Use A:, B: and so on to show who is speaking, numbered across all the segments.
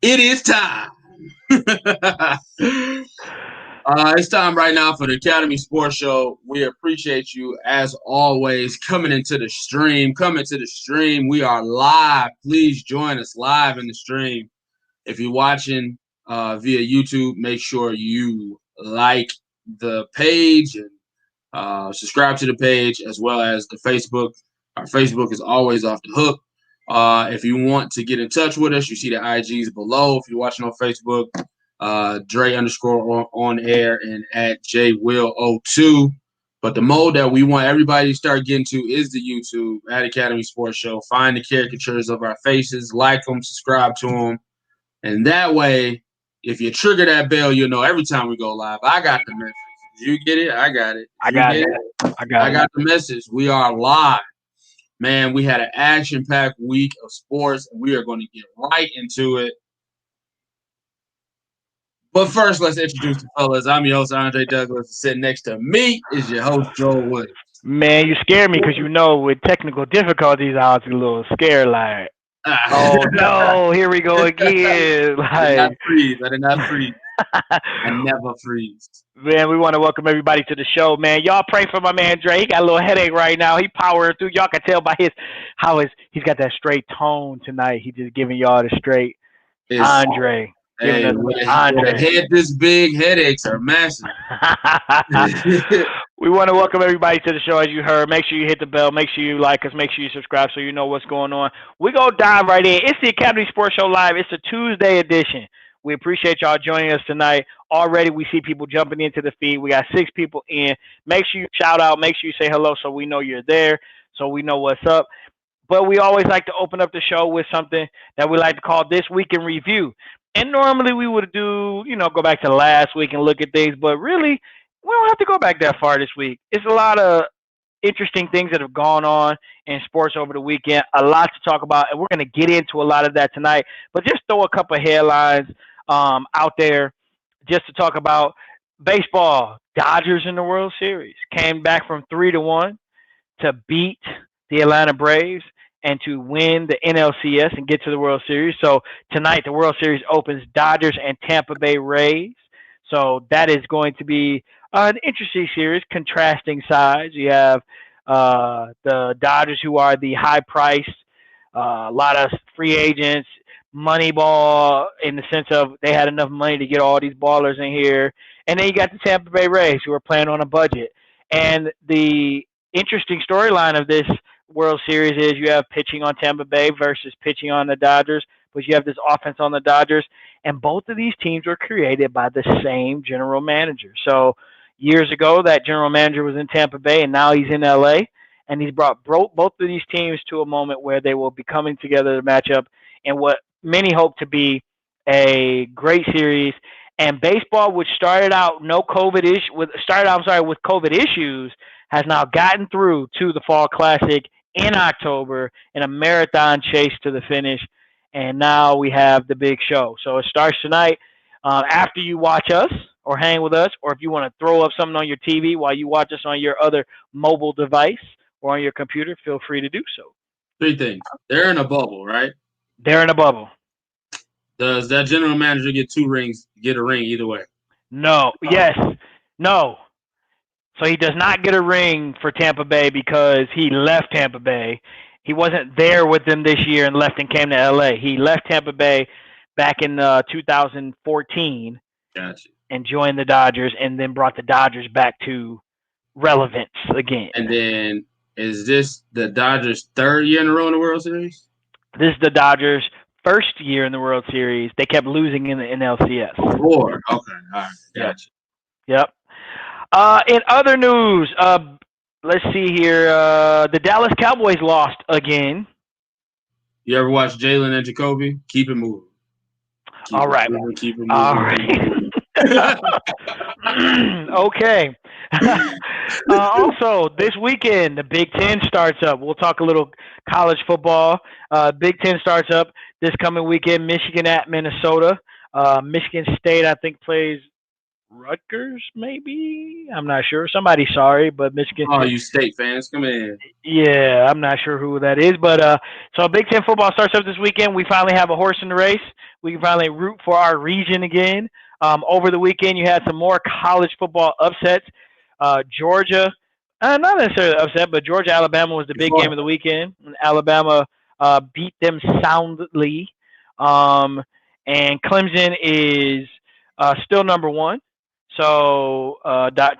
A: It is time. It's time right now for the Academy Sports Show. We appreciate you as always coming into the stream. Coming to the stream. We are live. Please join us live in the stream. If you're watching via YouTube, make sure you like the page and subscribe to the page as well as the Facebook. Our Facebook is always off the hook. If you want to get in touch with us, you see the IGs below. If you're watching on Facebook, Dre underscore on air and at JWill02. But the mode that we want everybody to start getting to is the YouTube at Academy Sports Show. Find the caricatures of our faces, like them, subscribe to them. And that way, if you trigger that bell, you'll know every time we go live. I got the message. Did you get it? I got it.
B: I got it. I
A: got the message. We are live. Man, we had an action-packed week of sports, and we are going to get right into it. But first, let's introduce the fellas. I'm your host, Andre Douglas. Sitting next to me is your host, Joel Williams.
B: Man, you scared me because you know with technical difficulties, I was a little scared. Like, oh no, here we go again. Like,
A: I did not freeze. I never freeze.
B: Man, we want to welcome everybody to the show, man. Y'all pray for my man Dre. He got a little headache right now. He powering through. Y'all can tell by he's got that straight tone tonight. He just giving y'all the straight Andre.
A: Hey, with a head this big, headaches are massive.
B: We want to welcome everybody to the show, as you heard. Make sure you hit the bell. Make sure you like us. Make sure you subscribe so you know what's going on. We're going to dive right in. It's the Academy Sports Show Live. It's a Tuesday edition. We appreciate y'all joining us tonight. Already we see people jumping into the feed. We got 6 people in. Make sure you shout out. Make sure you say hello so we know you're there, so we know what's up. But we always like to open up the show with something that we like to call This Week in Review. And normally we would do, go back to last week and look at things. But really, we don't have to go back that far this week. It's a lot of interesting things that have gone on in sports over the weekend. A lot to talk about. And we're going to get into a lot of that tonight. But just throw a couple of headlines out there just to talk about baseball. Dodgers in the World Series came back from 3-1 to beat the Atlanta Braves and to win the NLCS and get to the World Series. So tonight the World Series opens Dodgers and Tampa Bay Rays. So that is going to be an interesting series, contrasting sides. You have the Dodgers, who are the high-priced, a lot of free agents, Moneyball, in the sense of they had enough money to get all these ballers in here. And then you got the Tampa Bay Rays, who are playing on a budget. And the interesting storyline of this World Series is you have pitching on Tampa Bay versus pitching on the Dodgers, but you have this offense on the Dodgers, and both of these teams were created by the same general manager. So years ago, that general manager was in Tampa Bay, and now he's in LA, and he's brought both of these teams to a moment where they will be coming together to match up in what many hope to be a great series. And baseball, which started out with COVID issues, has now gotten through to the Fall Classic in October in a marathon chase to the finish. And now we have the big show. So it starts tonight. After you watch us or hang with us, or if you want to throw up something on your TV while you watch us on your other mobile device or on your computer, feel free to do so.
A: 3 things. They're in a bubble, right?
B: They're in a bubble.
A: Does that general manager get 2 rings, get a ring either way?
B: No. Yes. No. So he does not get a ring for Tampa Bay because he left Tampa Bay. He wasn't there with them this year and left and came to LA. He left Tampa Bay back in 2014 and joined the Dodgers, and then brought the Dodgers back to relevance again.
A: And then is this the Dodgers' 3rd year in a row in the World Series?
B: This is the Dodgers' 1st year in the World Series. They kept losing in the NLCS.
A: 4. Okay. All right. Gotcha.
B: Yep. In other news, let's see here. The Dallas Cowboys lost again.
A: You ever watch Jalen and Jacoby? Keep it moving.
B: All right.
A: Keep it moving.
B: All right. Okay. Also, this weekend, the Big Ten starts up. We'll talk a little college football. Big Ten starts up this coming weekend. Michigan at Minnesota. Michigan State, I think, plays Rutgers, maybe? I'm not sure. Somebody sorry, but Michigan.
A: Oh, you State fans, come in.
B: Yeah, I'm not sure who that is. But so Big Ten football starts up this weekend. We finally have a horse in the race. We can finally root for our region again. Over the weekend, you had some more college football upsets. Georgia, not necessarily upset, but Georgia Alabama was the big game of the weekend. Alabama beat them soundly, and Clemson is still number one. So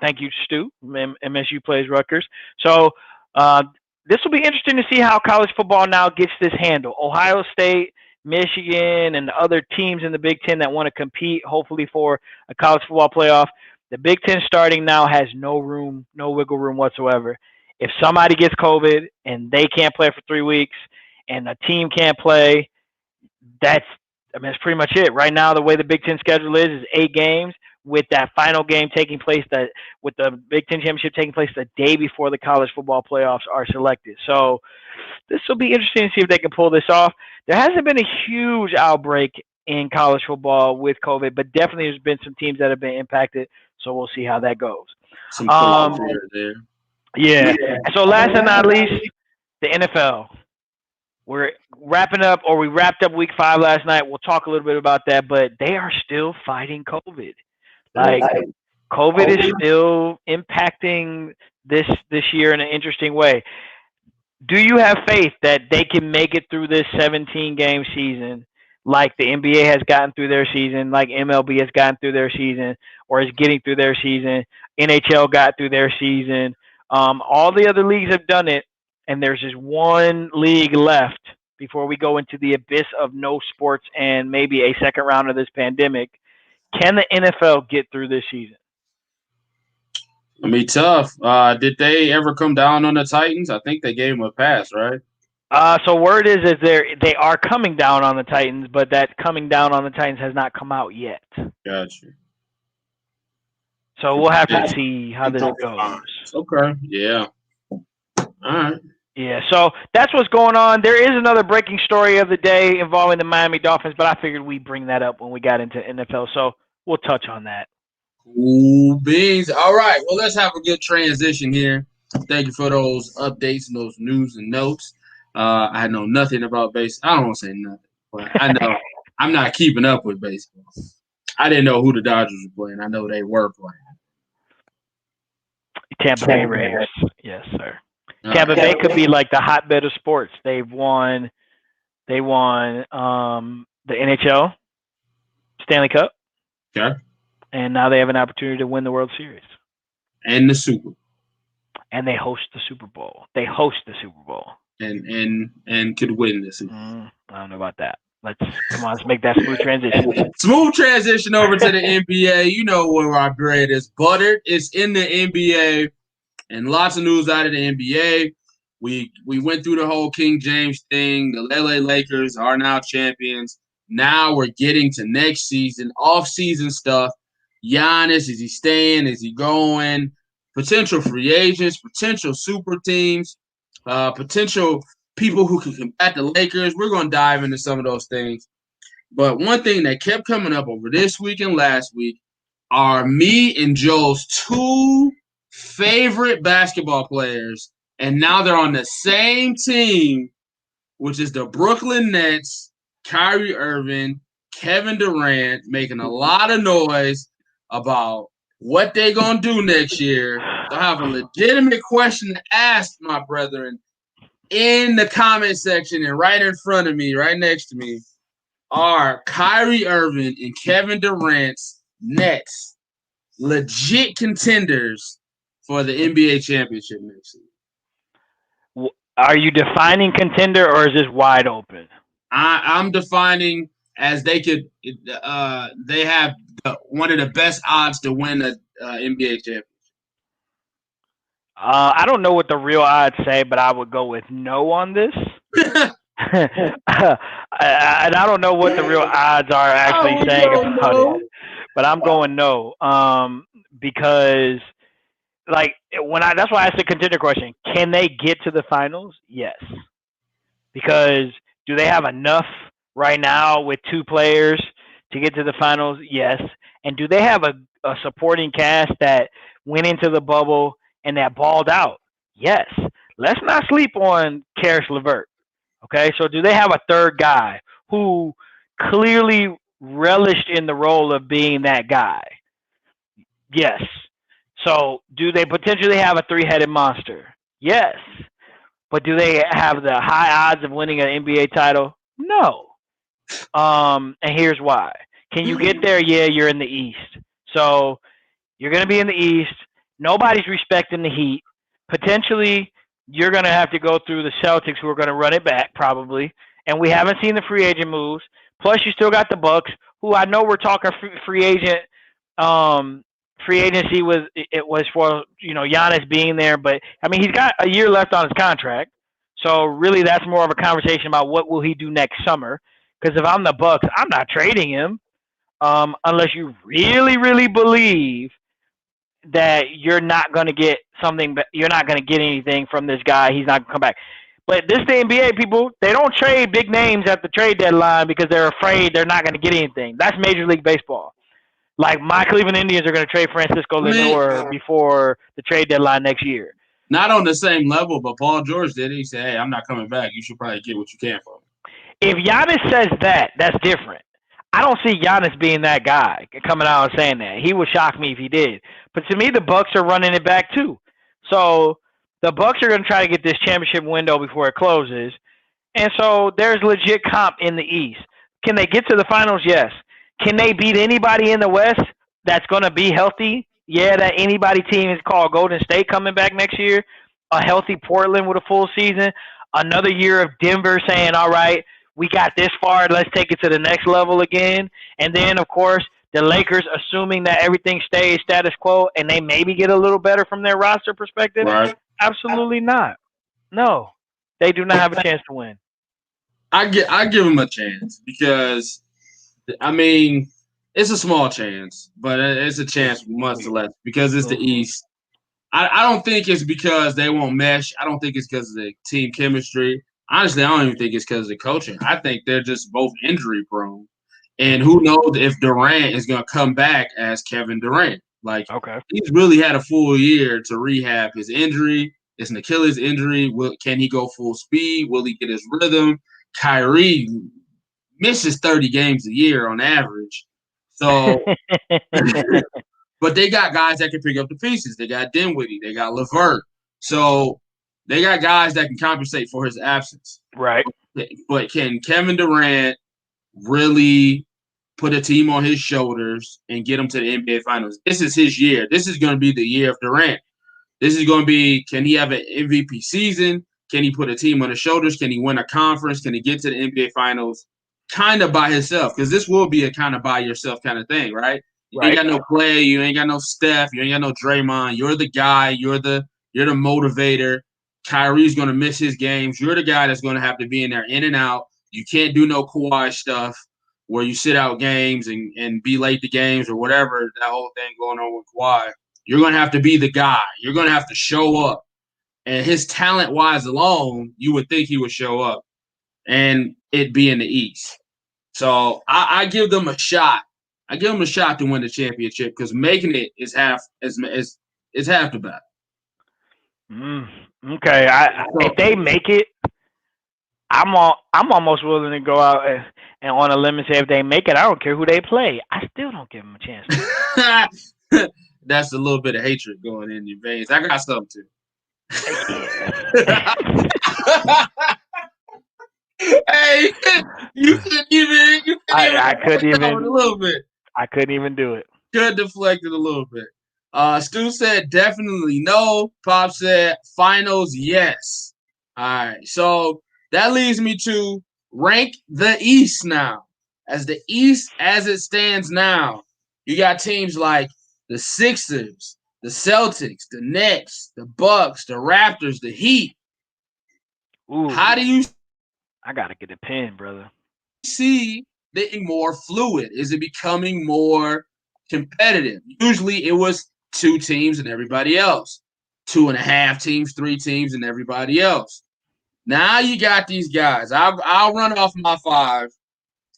B: thank you, Stu. MSU plays Rutgers. So this will be interesting to see how college football now gets this handle. Ohio State, Michigan, and the other teams in the Big Ten that want to compete, hopefully for a college football playoff. The Big Ten starting now has no wiggle room whatsoever. If somebody gets COVID and they can't play for 3 weeks and a team can't play, that's pretty much it. Right now, the way the Big Ten schedule is 8 games, with that final game taking place, with the Big Ten championship taking place the day before the college football playoffs are selected. So this will be interesting to see if they can pull this off. There hasn't been a huge outbreak in college football with COVID, but definitely there's been some teams that have been impacted. So we'll see how that goes.
A: Some there.
B: Yeah. So last but not least, the NFL. We're wrapping up, or we wrapped up week 5 last night. We'll talk a little bit about that, but they are still fighting COVID. Like, COVID is still impacting this year in an interesting way. Do you have faith that they can make it through this 17-game season like the NBA has gotten through their season, like MLB has gotten through their season, or is getting through their season? NHL got through their season. All the other leagues have done it, and there's just one league left before we go into the abyss of no sports and maybe a second round of this pandemic. Can the NFL get through this season?
A: I mean, tough. Did they ever come down on the Titans? I think they gave them a pass, right?
B: So word is they are coming down on the Titans, but that coming down on the Titans has not come out yet.
A: Gotcha.
B: So we'll have to see how this goes.
A: Okay. Yeah. All right.
B: Yeah, so that's what's going on. There is another breaking story of the day involving the Miami Dolphins, but I figured we'd bring that up when we got into NFL, so we'll touch on that.
A: Cool beans. All right, well, let's have a good transition here. Thank you for those updates and those news and notes. I know nothing about baseball. I don't want to say nothing, but I know I'm not keeping up with baseball. I didn't know who the Dodgers were playing. I know they were playing.
B: Tampa Bay Rays. Yes, sir. Tampa Bay could be like the hotbed of sports. They won the NHL Stanley Cup.
A: Okay.
B: And now they have an opportunity to win the World Series.
A: And the Super Bowl.
B: And they host the Super Bowl.
A: And could win the Super Bowl.
B: I don't know about that. Let's make that smooth transition.
A: Smooth transition over to the NBA. You know where our bread is buttered. It's in the NBA. And lots of news out of the NBA. We went through the whole King James thing. The LA Lakers are now champions. Now we're getting to next season, off-season stuff. Giannis, is he staying? Is he going? Potential free agents, potential super teams, potential people who can combat the Lakers. We're going to dive into some of those things. But one thing that kept coming up over this week and last week are me and Joe's 2 favorite basketball players, and now they're on the same team, which is the Brooklyn Nets. Kyrie Irving, Kevin Durant, making a lot of noise about what they're going to do next year. So I have a legitimate question to ask my brethren in the comment section and right in front of me, right next to me. Are Kyrie Irving and Kevin Durant's Nets legit contenders for the NBA championship next year?
B: Are you defining contender, or is this wide open?
A: I'm defining as they could. They have one of the best odds to win the NBA championship.
B: I don't know what the real odds say, but I would go with no on this. And I don't know what the real odds are actually saying about it, but I'm going no. Because that's why I asked the contender question. Can they get to the finals? Yes. Because do they have enough right now with 2 players to get to the finals? Yes. And do they have a supporting cast that went into the bubble and that balled out? Yes. Let's not sleep on Karis LeVert. Okay, so do they have a third guy who clearly relished in the role of being that guy. Yes. So, do they potentially have a three-headed monster? Yes. But do they have the high odds of winning an NBA title? No. And here's why. Can you get there? Yeah, you're in the East. So you're going to be in the East. Nobody's respecting the Heat. Potentially, you're going to have to go through the Celtics, who are going to run it back probably. And we haven't seen the free agent moves. Plus, you still got the Bucks, who I know we're talking free agent. Free agency was for Giannis being there, but I mean he's got a year left on his contract. So really, that's more of a conversation about what will he do next summer. Because if I'm the Bucks, I'm not trading him unless you really, really believe that you're not going to get something. You're not going to get anything from this guy. He's not going to come back. But this the NBA, people. They don't trade big names at the trade deadline because they're afraid they're not going to get anything. That's Major League Baseball. Like my Cleveland Indians are going to trade Francisco Lindor before the trade deadline next year.
A: Not on the same level, but Paul George did. He said, "Hey, I'm not coming back. You should probably get what you can from me."
B: If Giannis says that, that's different. I don't see Giannis being that guy coming out and saying that. He would shock me if he did. But to me, the Bucks are running it back too. So the Bucks are going to try to get this championship window before it closes. And so there's legit comp in the East. Can they get to the finals? Yes. Can they beat anybody in the West that's going to be healthy? Yeah, that anybody team is called Golden State coming back next year. A healthy Portland with a full season. Another year of Denver saying, all right, we got this far. Let's take it to the next level again. And then, of course, the Lakers, assuming that everything stays status quo and they maybe get a little better from their roster perspective.
A: Right.
B: Absolutely not. No, they do not have a chance to win.
A: I give them a chance because, I mean, it's a small chance, but it's a chance nonetheless because it's the East. I don't think it's because they won't mesh. I don't think it's because of the team chemistry. Honestly, I don't even think it's because of the coaching. I think they're just both injury prone. And who knows if Durant is going to come back as Kevin Durant. Like, He's really had a full year to rehab his injury. It's an Achilles injury. Can he go full speed? Will he get his rhythm? Kyrie misses 30 games a year on average. So, but they got guys that can pick up the pieces. They got Dinwiddie. They got LeVert. So they got guys that can compensate for his absence.
B: Right.
A: But can Kevin Durant really put a team on his shoulders and get them to the NBA Finals? This is his year. This is going to be the year of Durant. This is going to be, can he have an MVP season? Can he put a team on his shoulders? Can he win a conference? Can he get to the NBA Finals kind of by himself? Because this will be a kind of by yourself kind of thing, right? You ain't got no Clay. You ain't got no Steph. You ain't got no Draymond. You're the guy. You're the motivator. Kyrie's going to miss his games. You're the guy that's going to have to be in there in and out. You can't do no Kawhi stuff where you sit out games and be late to games or whatever, that whole thing going on with Kawhi. You're going to have to be the guy. You're going to have to show up. And his talent-wise alone, you would think he would show up and it be in the East. So I give them a shot. I give them a shot to win the championship because making it is half the battle.
B: Okay, if they make it, I'm almost willing to go out and on a limb and say if they make it, I don't care who they play. I still don't give them a chance.
A: That's a little bit of hatred going in your veins. I got something too. Hey, you couldn't even.
B: I couldn't even.
A: A little bit.
B: I couldn't even do it.
A: Could deflect it a little bit. Stu said definitely no. Pop said finals yes. All right, so that leads me to rank the East now. As the East as it stands now, you got teams like the Sixers, the Celtics, the Nets, the Bucks, the Raptors, the Heat.
B: Ooh,
A: how do you?
B: I gotta get a pen, brother.
A: See it more fluid? Is it becoming more competitive? Usually, it was 2 teams and everybody else, 2.5 teams, 3 teams and everybody else. Now you got these guys. I'll run off my 5,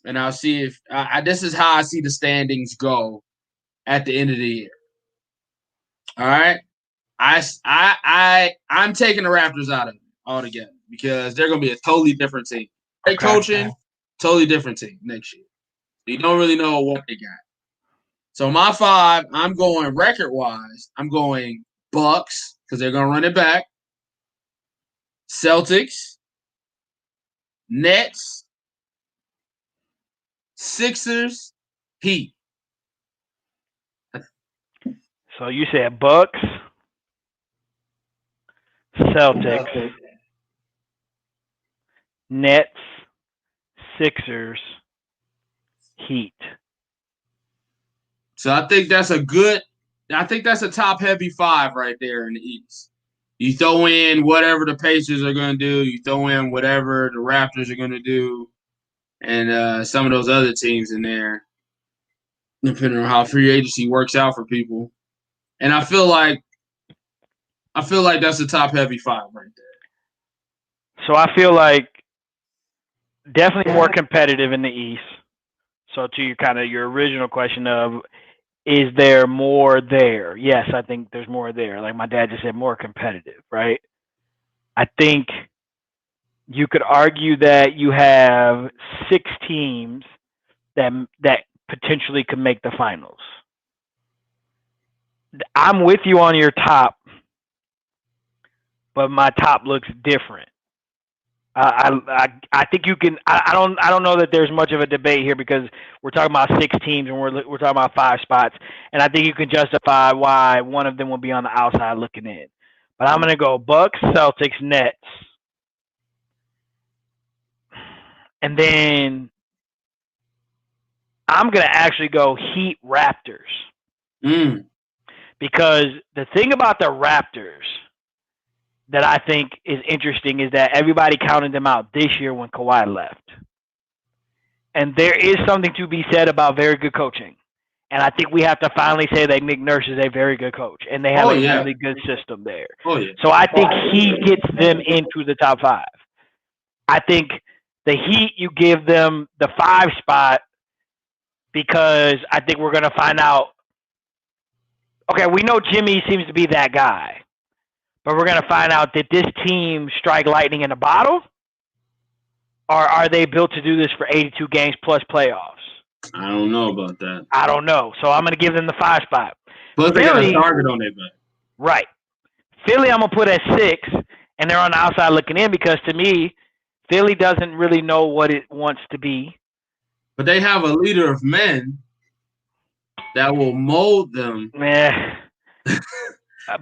A: and I'll see if this is how I see the standings go at the end of the year. All right, I'm taking the Raptors out of it altogether because they're going to be a totally different team. Great coaching, totally different team next year. You don't really know what they got. So my 5, I'm going record-wise. I'm going Bucks because they're going to run it back. Celtics, Nets, Sixers, Heat.
B: So you said Bucks, Celtics, Nets, Sixers, Heat.
A: So I think that's a top-heavy 5 right there in the East. You throw in whatever the Pacers are going to do. You throw in whatever the Raptors are going to do. And some of those other teams in there, depending on how free agency works out for people. And I feel like that's a top-heavy 5 right there.
B: So I feel like definitely more competitive in the East. So to your original question of, is there more there? Yes, I think there's more there. Like my dad just said, more competitive, right? I think you could argue that you have 6 teams that potentially could make the finals. I'm with you on your top, but my top looks different. I think you can. I don't know that there's much of a debate here because we're talking about 6 teams and we're talking about 5 spots, and I think you can justify why one of them will be on the outside looking in. But I'm gonna go Bucks, Celtics, Nets, and then I'm gonna actually go Heat, Raptors, because the thing about the Raptors that I think is interesting is that everybody counted them out this year when Kawhi left. And there is something to be said about very good coaching. And I think we have to finally say that Nick Nurse is a very good coach. And they have a really good system there. So I think he gets them into the top 5. I think the Heat, you give them the 5 spot because I think we're going to find out. Okay, we know Jimmy seems to be that guy. But we're going to find out, did this team strike lightning in a bottle? Or are they built to do this for 82 games plus playoffs?
A: I don't know about that.
B: I don't know. So I'm going to give them the 5 spot.
A: Plus they got a target on their back.
B: Right. Philly I'm going to put at 6, and they're on the outside looking in because to me, Philly doesn't really know what it wants to be.
A: But they have a leader of men that will mold them.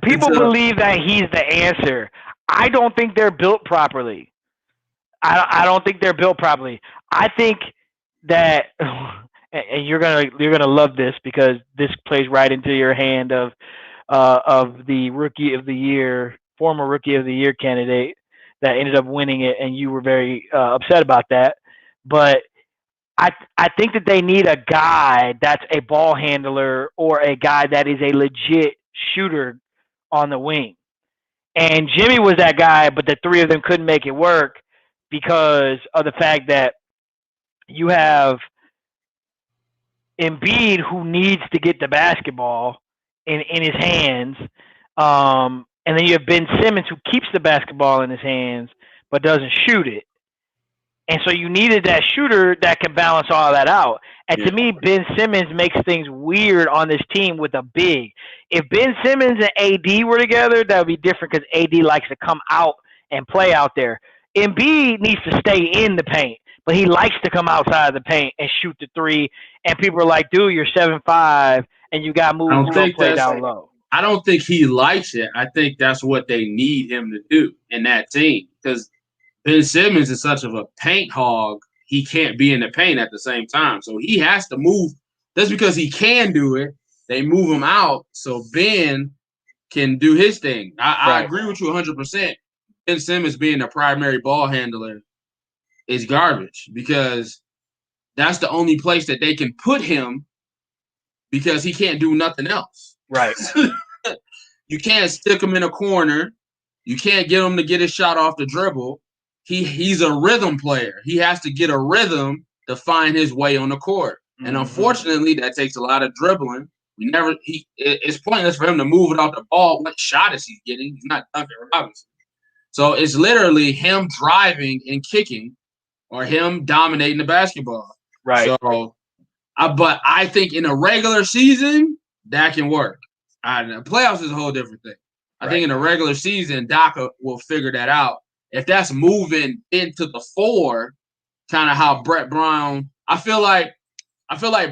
B: People believe that he's the answer. I don't think they're built properly. I don't think they're built properly. I think that, and you're gonna love this because this plays right into your hand of the rookie of the year, former rookie of the year candidate that ended up winning it, and you were very upset about that. But I think that they need a guy that's a ball handler or a guy that is a legit shooter on the wing. And Jimmy was that guy, but the 3 of them couldn't make it work because of the fact that you have Embiid who needs to get the basketball in his hands. And then you have Ben Simmons who keeps the basketball in his hands but doesn't shoot it. And so you needed that shooter that can balance all that out. And to me, Ben Simmons makes things weird on this team with a big. If Ben Simmons and AD were together, that would be different because AD likes to come out and play out there. Embiid needs to stay in the paint, but he likes to come outside of the paint and shoot the 3. And people are like, dude, you're 7'5", and you got to move and play down low.
A: I don't think he likes it. I think that's what they need him to do in that team because Ben Simmons is such of a paint hog, he can't be in the paint at the same time. So he has to move. That's because he can do it. They move him out so Ben can do his thing. I agree with you 100%. Ben Simmons being the primary ball handler is garbage because that's the only place that they can put him because he can't do nothing else.
B: Right.
A: You can't stick him in a corner. You can't get him to get his shot off the dribble. He's a rhythm player. He has to get a rhythm to find his way on the court. Mm-hmm. And unfortunately, that takes a lot of dribbling. It's pointless for him to move without the ball. What shot is he getting? He's not Duncan Robinson. So it's literally him driving and kicking or him dominating the basketball.
B: Right.
A: So But I think in a regular season, that can work. The playoffs is a whole different thing. I think in a regular season, Doc will figure that out. If that's moving into the 4, kind of how Brett Brown, I feel like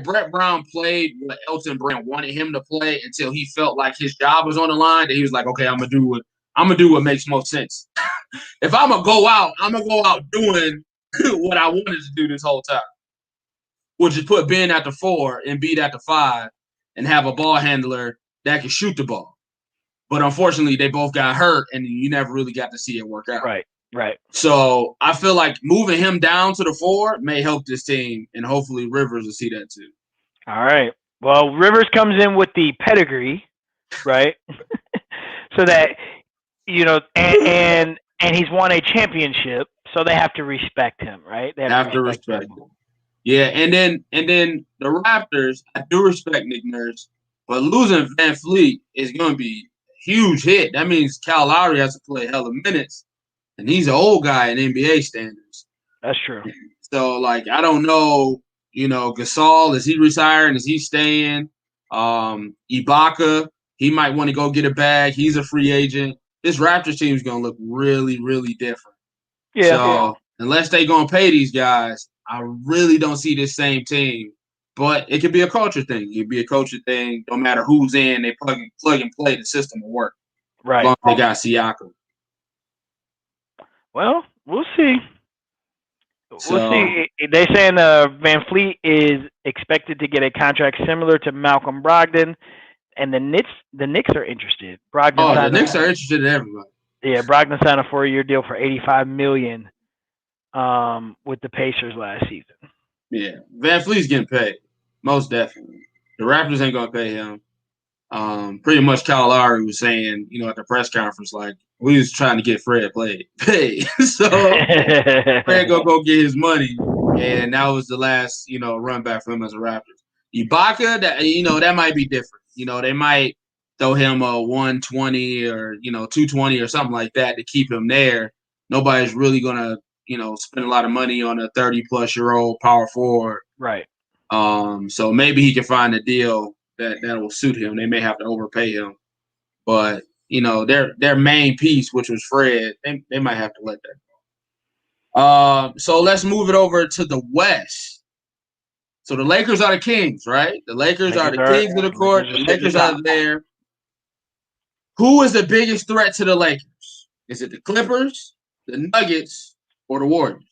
A: Brett Brown played what Elton Brand wanted him to play until he felt like his job was on the line. And he was like, okay, I'm gonna do what makes most sense. If I'm gonna go out doing what I wanted to do this whole time, which is put Ben at the 4 and Embiid at the 5 and have a ball handler that can shoot the ball. But unfortunately, they both got hurt, and you never really got to see it work out.
B: Right.
A: So I feel like moving him down to the 4 may help this team, and hopefully Rivers will see that too.
B: All right. Well, Rivers comes in with the pedigree, right? So that and he's won a championship, so they have to respect him, right? They
A: have to respect him. Yeah, and then the Raptors, I do respect Nick Nurse, but losing Van Fleet is going to be a huge hit. That means Kyle Lowry has to play hella minutes, and he's an old guy in NBA standards.
B: That's true.
A: So, I don't know, Gasol, is he retiring? Is he staying? Ibaka, he might want to go get a bag. He's a free agent. This Raptors team is going to look really, really different.
B: Yeah.
A: So, unless they're going to pay these guys, I really don't see this same team. But it could be a culture thing. It could be a culture thing. No matter who's in, they plug and play. The system will work.
B: Right.
A: As long as they got Siakam.
B: Well, we'll see. We'll see. They're saying Van Fleet is expected to get a contract similar to Malcolm Brogdon, and the Knicks are interested.
A: The Knicks are interested in everybody.
B: Yeah, Brogdon signed a 4-year deal for $85 million with the Pacers last season.
A: Yeah, Van Fleet's getting paid, most definitely. The Raptors ain't gonna pay him. Pretty much Kyle Lowry was saying, at the press conference, we was trying to get Fred paid. So Fred go get his money, and that was the last, run back for him as a Raptors. Ibaka, that might be different. They might throw him a 120 or 220 or something like that to keep him there. Nobody's really gonna spend a lot of money on a 30-plus-year-old power forward.
B: Right.
A: So maybe he can find a deal that will suit him. They may have to overpay him, but their main piece, which was Fred, they might have to let that go. So let's move it over to the West. So the Lakers are the kings, right? The Lakers are the kings of the court. The Lakers are there. Who is the biggest threat to the Lakers? Is it the Clippers, the Nuggets, or the Warriors?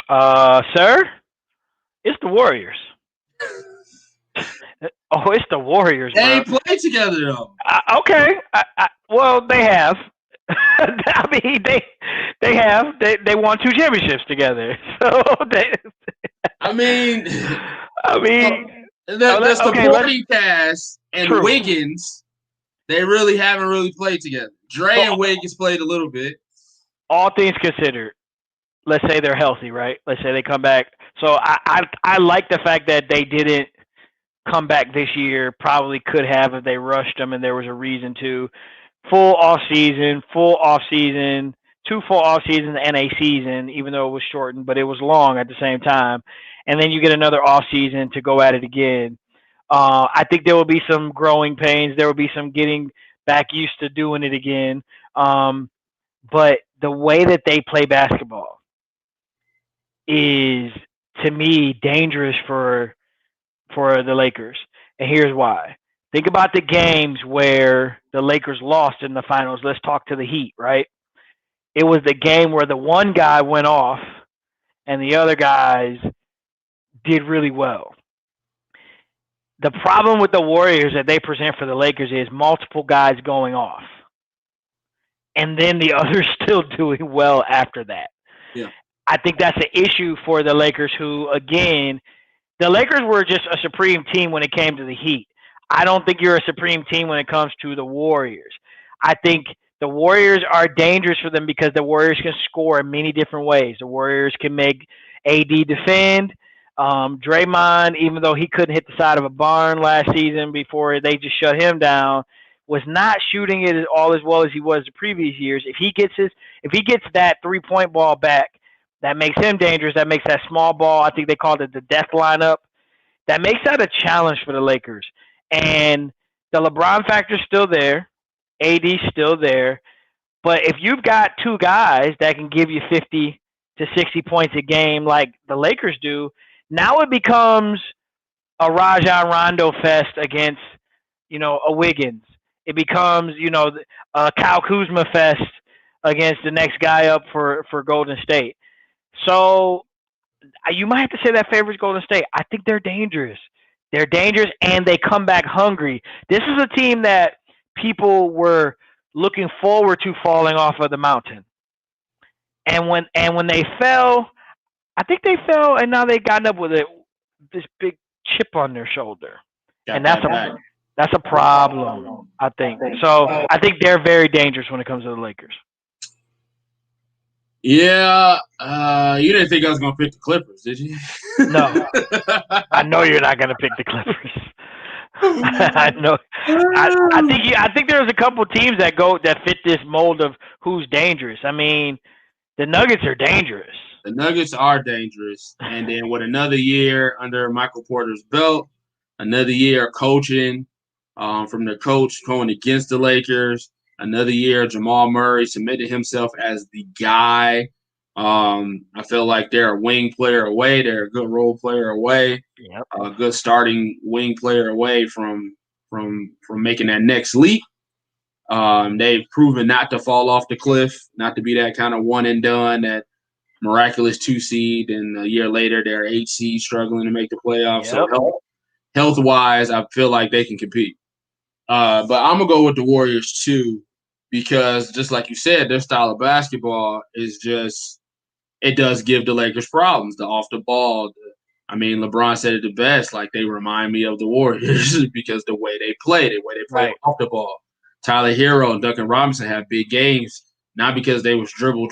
B: Sir, it's the Warriors. Oh, it's the Warriors, bro.
A: They play together, though.
B: Okay. Well, they have. I mean, they have. They won 2 championships together. So
A: the supporting cast and true. Wiggins, they really haven't played together. Dre and Wiggins played a little bit.
B: All things considered, let's say they're healthy, right? Let's say they come back. So I like the fact that they didn't come back this year. Probably could have if they rushed them and there was a reason to. Full off season, 2 full off seasons and a season, even though it was shortened, but it was long at the same time. And then you get another off season to go at it again. I think there will be some growing pains. There will be some getting back used to doing it again. But the way that they play basketball is, to me, dangerous for the Lakers. And here's why. Think about the games where the Lakers lost in the finals. Let's talk to the Heat, right? It was the game where the one guy went off and the other guys did really well. The problem with the Warriors that they present for the Lakers is multiple guys going off. And then the others still doing well after that.
A: Yeah.
B: I think that's an issue for the Lakers who, again, the Lakers were just a supreme team when it came to the Heat. I don't think you're a supreme team when it comes to the Warriors. I think the Warriors are dangerous for them because the Warriors can score in many different ways. The Warriors can make AD defend. Draymond, even though he couldn't hit the side of a barn last season before they just shut him down, was not shooting it all as well as he was the previous years. If he gets that 3-point ball back, that makes him dangerous. That makes that small ball. I think they called it the death lineup. that makes that a challenge for the Lakers. And the LeBron factor's still there, AD's still there, but if you've got two guys that can give you 50 to 60 points a game like the Lakers do, now it becomes a Rajon Rondo fest against, a Wiggins. It becomes, a Kyle Kuzma fest against the next guy up for Golden State. So you might have to say that favors Golden State. I think they're dangerous. They're dangerous, and they come back hungry. This is a team that people were looking forward to falling off of the mountain. And when they fell, I think they fell, and now they've gotten up with this big chip on their shoulder, and that's a problem. I think so. I think they're very dangerous when it comes to the Lakers.
A: Yeah, you didn't think I was going to pick the Clippers, did you?
B: No, I know you're not going to pick the Clippers. I know. I think there's a couple teams that fit this mold of who's dangerous. I mean, the Nuggets are dangerous.
A: The Nuggets are dangerous, and then with another year under Michael Porter's belt, another year of coaching from the coach going against the Lakers. Another year, Jamal Murray submitted himself as the guy. I feel like they're a wing player away. They're a good role player away.
B: Yep.
A: A good starting wing player away from making that next leap. They've proven not to fall off the cliff, not to be that kind of one and done, that miraculous 2 seed, and a year later they're 8 seed struggling to make the playoffs.
B: Yep.
A: So health-wise, I feel like they can compete. But I'm going to go with the Warriors too, because just like you said, their style of basketball is just – it does give the Lakers problems. The off the ball, LeBron said it the best, like they remind me of the Warriors because the way they play
B: right
A: off the ball. Tyler Hero and Duncan Robinson have big games, not because they was dribble.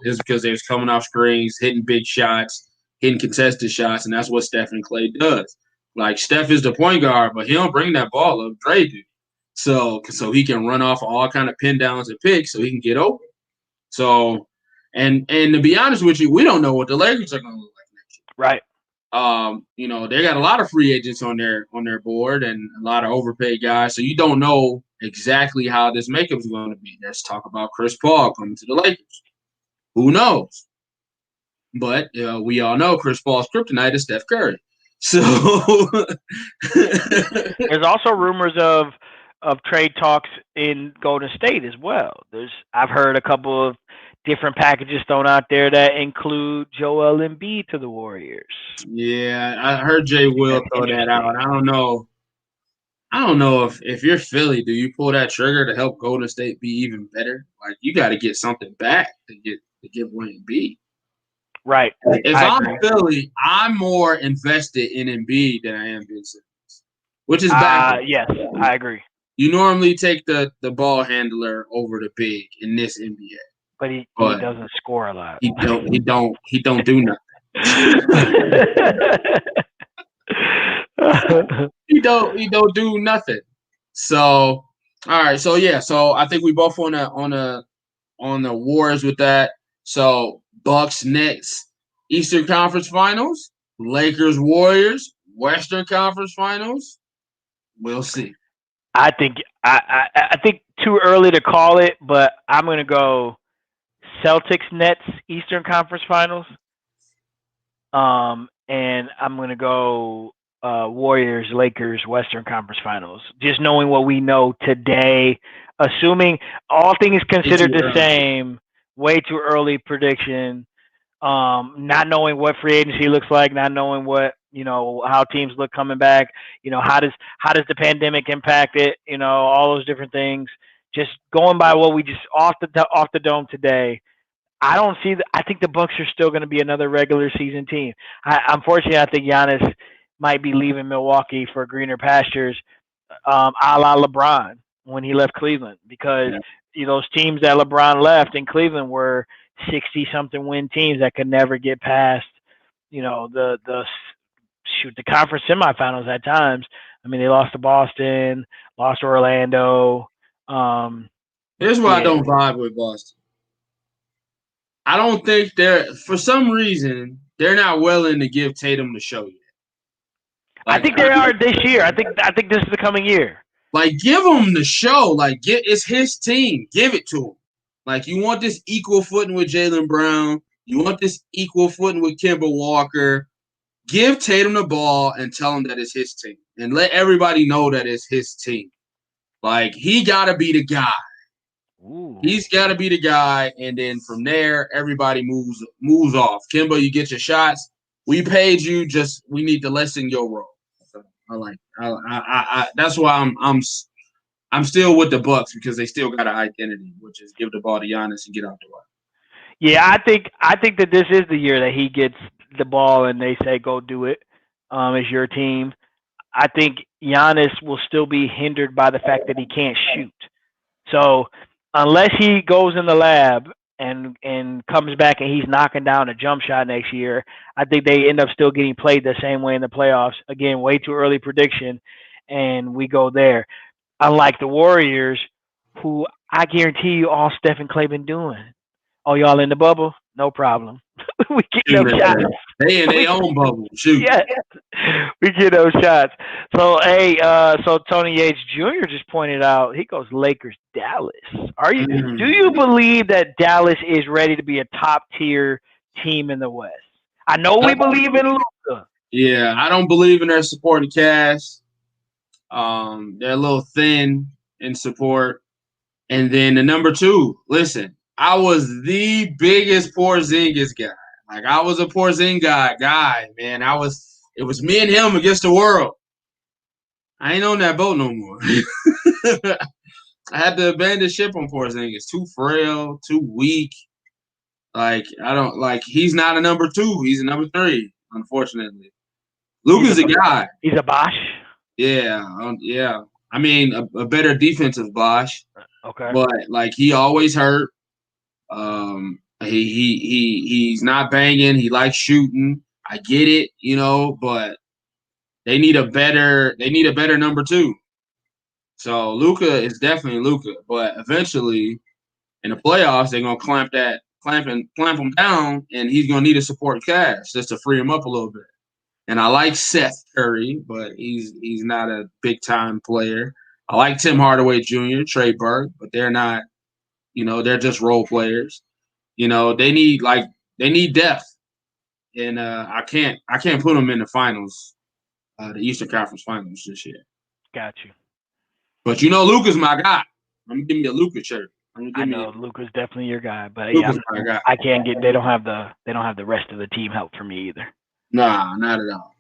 A: It's because they was coming off screens, hitting big shots, hitting contested shots, and that's what Steph and Clay does. Like, Steph is the point guard, but he don't bring that ball up. Dre do. So he can run off all kind of pin downs and picks so he can get open. So, and to be honest with you, we don't know what the Lakers are going to look like next year.
B: Right.
A: They got a lot of free agents on their board and a lot of overpaid guys. So you don't know exactly how this makeup is going to be. Let's talk about Chris Paul coming to the Lakers. Who knows? But we all know Chris Paul's kryptonite is Steph Curry. So
B: there's also rumors of trade talks in Golden State as well. I've heard a couple of different packages thrown out there that include Joel Embiid to the Warriors.
A: Yeah, I heard Jay Will throw that out. I don't know if you're Philly, do you pull that trigger to help Golden State be even better? Like, you got to get something back to give Wayne Embiid.
B: Right.
A: If I'm Philly, I'm more invested in Embiid than I am Ben Simmons, which is bad.
B: Yes, I agree.
A: You normally take the ball handler over the big in this NBA,
B: but he doesn't score a lot.
A: He don't do nothing. He don't do nothing. So, all right. So yeah. So I think we both on the Warriors with that. So Bucks Nets, Eastern Conference Finals. Lakers Warriors, Western Conference Finals. We'll see.
B: I think too early to call it, but I'm gonna go Celtics Nets Eastern Conference Finals. And I'm gonna go Warriors Lakers Western Conference Finals. Just knowing what we know today, assuming all things considered the same, way too early prediction. Not knowing what free agency looks like, not knowing what how teams look coming back. How does the pandemic impact it? All those different things. Just going by what we just off the dome today. I think the Bucks are still going to be another regular season team. Unfortunately, I think Giannis might be leaving Milwaukee for greener pastures, a la LeBron when he left Cleveland, because those teams that LeBron left in Cleveland were 60-something win teams that could never get past, the conference semifinals at times. I mean, they lost to Boston, lost to Orlando.
A: Here's why I don't vibe with Boston. I don't think for some reason, they're not willing to give Tatum the show yet.
B: I think they are this year. I think this is the coming year.
A: Like, give him the show. Like, it's his team. Give it to him. Like, you want this equal footing with Jaylen Brown. You want this equal footing with Kemba Walker. Give Tatum the ball and tell him that it's his team. And let everybody know that it's his team. Like, he got to be the guy.
B: Ooh.
A: He's got to be the guy. And then from there, everybody moves off. Kemba, you get your shots. We paid you. Just we need to lessen your role. So that's why I'm still with the Bucks because they still got an identity, which is give the ball to Giannis and get out the way.
B: Yeah, I think that this is the year that he gets the ball and they say go do it. As your team, I think Giannis will still be hindered by the fact that he can't shoot. So unless he goes in the lab and comes back and he's knocking down a jump shot next year, I think they end up still getting played the same way in the playoffs. Again, way too early prediction, and we go there. Unlike the Warriors, who I guarantee you all Steph and Clay been doing. Oh, y'all in the bubble? No problem. We get those shots.
A: They in their own bubble. Shoot.
B: Yeah, we get those shots. So, hey, so Tony Yates Jr. just pointed out he goes Lakers, Dallas. Do you believe that Dallas is ready to be a top tier team in the West? I know we believe in Luka.
A: Yeah, I don't believe in their supporting cast. They're a little thin in support. And then the number two, listen, I was the biggest Porzingis guy. Like, I was a Porzingis guy, man. It was me and him against the world. I ain't on that boat no more. I had to abandon ship on Porzingis. Too frail, too weak. Like, he's not a number two. He's a number three, unfortunately. Luka's a guy.
B: He's a Bosh?
A: Yeah, yeah. I mean, a better defensive Bosh.
B: Okay.
A: But, like, he always hurt. He's not banging. He likes shooting. I get it, but they need a better number two. So Luka is definitely Luka, but eventually in the playoffs they're gonna clamp him down, and he's gonna need a support cast just to free him up a little bit. And I like Seth Curry, but he's not a big time player. I like Tim Hardaway Jr., Trey Burke, but they're not. They're just role players. They need depth, and I can't put them in the finals, the Eastern Conference Finals this year.
B: Got you.
A: But Luka's my guy. I'm gonna give me a Luka shirt.
B: I know Luka's definitely your guy, but
A: my guy.
B: I can't get. They don't have the rest of the team help for me either.
A: Nah, not at all.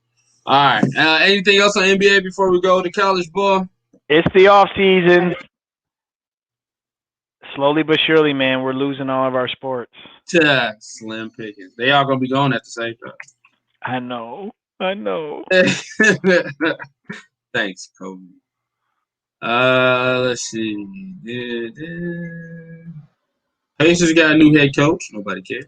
A: All right. Anything else on NBA before we go to college ball?
B: It's the off season. Slowly but surely, man, we're losing all of our sports.
A: Slim pickings. They all gonna be going at the same time.
B: I know.
A: Thanks, Kobe. Let's see. Pacers got a new head coach. Nobody cares.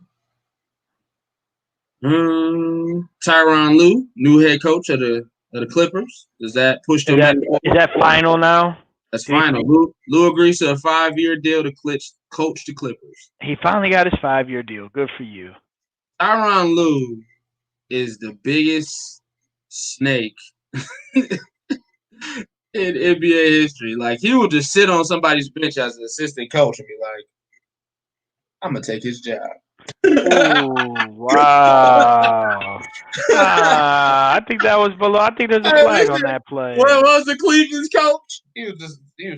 A: Tyronn Lue, new head coach of the Clippers. Does that push them?
B: Is that final now?
A: That's final. Lue agrees to a 5-year deal to coach the Clippers.
B: He finally got his 5-year deal. Good for you.
A: Tyronn Lue is the biggest snake in NBA history. Like, he will just sit on somebody's bench as an assistant coach and be like, I'm going to take his job.
B: Oh, wow. I think that was below. I think there's a flag on that play.
A: What was the Cleveland's coach? He was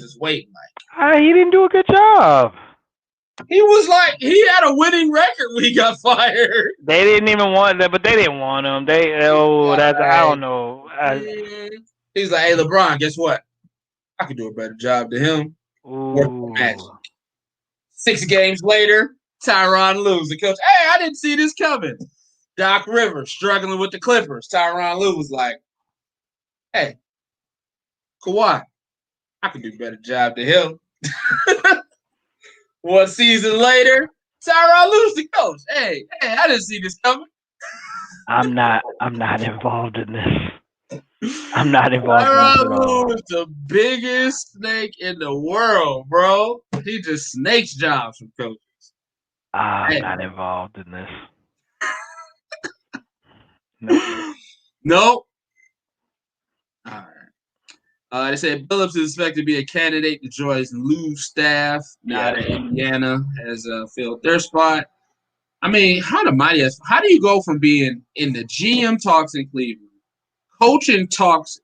A: just waiting. Like,
B: he didn't do a good job.
A: He was like, he had a winning record when he got fired.
B: They didn't even want that, but they didn't want him. I don't know.
A: He's like, hey, LeBron, guess what? I could do a better job than him.
B: Ooh.
A: 6 games later, Tyronn Lue, the coach. Hey, I didn't see this coming. Doc Rivers struggling with the Clippers. Tyronn Lue was like, hey, Kawhi, I could do a better job than him. 1 season later, Tyronn Lue's the coach. Hey, I didn't see this coming.
B: I'm not involved in this. I'm not involved.
A: Tyronn Lue is the biggest snake in the world, bro. He just snakes jobs from coaches.
B: I'm not involved in this.
A: Nope. All right. They said Billups is expected to be a candidate to join Lou's staff now
B: Yes.
A: that Indiana has filled their spot. I mean, how do you go from being in the GM talks in Cleveland, coaching talks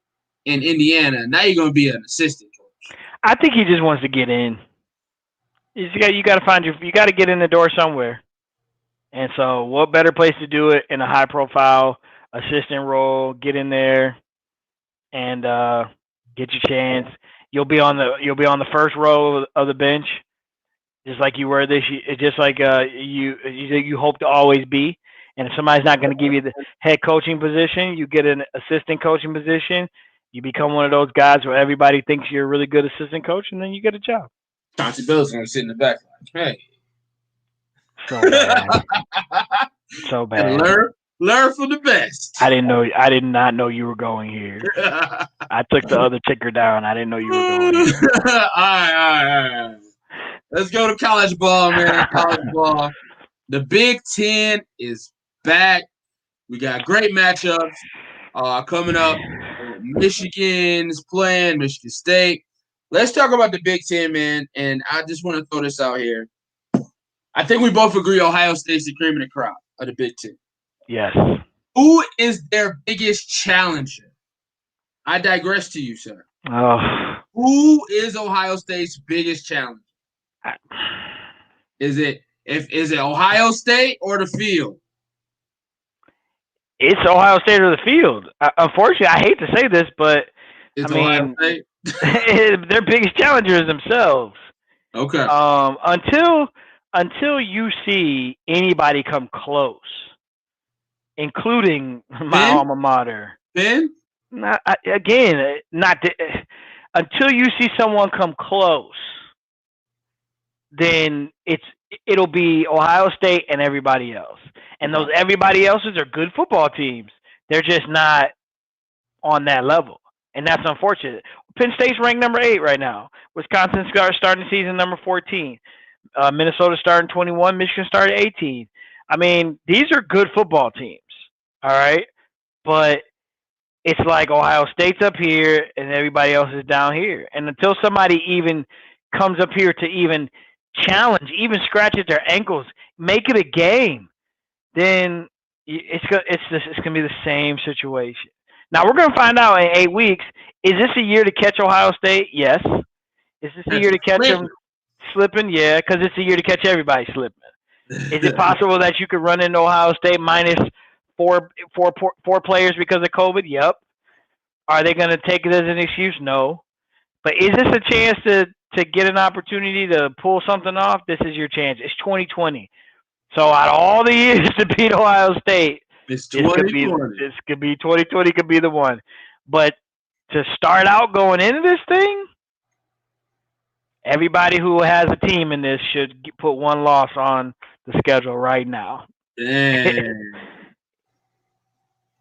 A: in Indiana, now you're going to be an assistant coach?
B: I think he just wants to get in. You got to find you got to get in the door somewhere. And so, what better place to do it in a high profile assistant role? Get in there and get your chance. You'll be on the first row of the bench, just like you were this year, just like you hope to always be. And if somebody's not going to give you the head coaching position, you get an assistant coaching position. You become one of those guys where everybody thinks you're a really good assistant coach, and then you get a job.
A: Chauncey Billups going to sit in the back like, hey.
B: So bad. So bad.
A: And learn from the best.
B: I did not know you were going here. I took the other ticker down. I didn't know you were going here.
A: All right. Let's go to college ball, man. College ball. The Big Ten is back. We got great matchups coming up. Michigan is playing Michigan State. Let's talk about the Big Ten, man. And I just want to throw this out here. I think we both agree Ohio State's the cream of the crop of the Big Ten.
B: Yes.
A: Who is their biggest challenger? I digress to you, sir.
B: Oh.
A: Who is Ohio State's biggest challenger? Is it Ohio State or the field?
B: It's Ohio State or the field. Unfortunately, I hate to say this, but
A: it's Ohio State.
B: Their biggest challengers themselves.
A: Okay.
B: Until you see anybody come close, including my alma mater.
A: Ben?
B: Until you see someone come close, then it'll be Ohio State and everybody else. And those everybody else's are good football teams. They're just not on that level. And that's unfortunate. Penn State's ranked number 8 right now. Wisconsin starting season number 14. Minnesota starting 21. Michigan started 18. I mean, these are good football teams. All right? But it's like Ohio State's up here and everybody else is down here. And until somebody even comes up here to even challenge, even scratch at their ankles, make it a game, then it's gonna be the same situation. Now we're gonna find out in 8 weeks. Is this a year to catch Ohio State? Yes. Is this a year to catch them slipping? Yeah, because it's a year to catch everybody slipping. Is it possible that you could run into Ohio State minus four players because of COVID? Yep. Are they going to take it as an excuse? No. But is this a chance to get an opportunity to pull something off? This is your chance. It's 2020. So out of all the years to beat Ohio State,
A: this could be
B: 2020 could be the one. But to start out going into this thing, everybody who has a team in this should put one loss on the schedule right now.
A: Dang.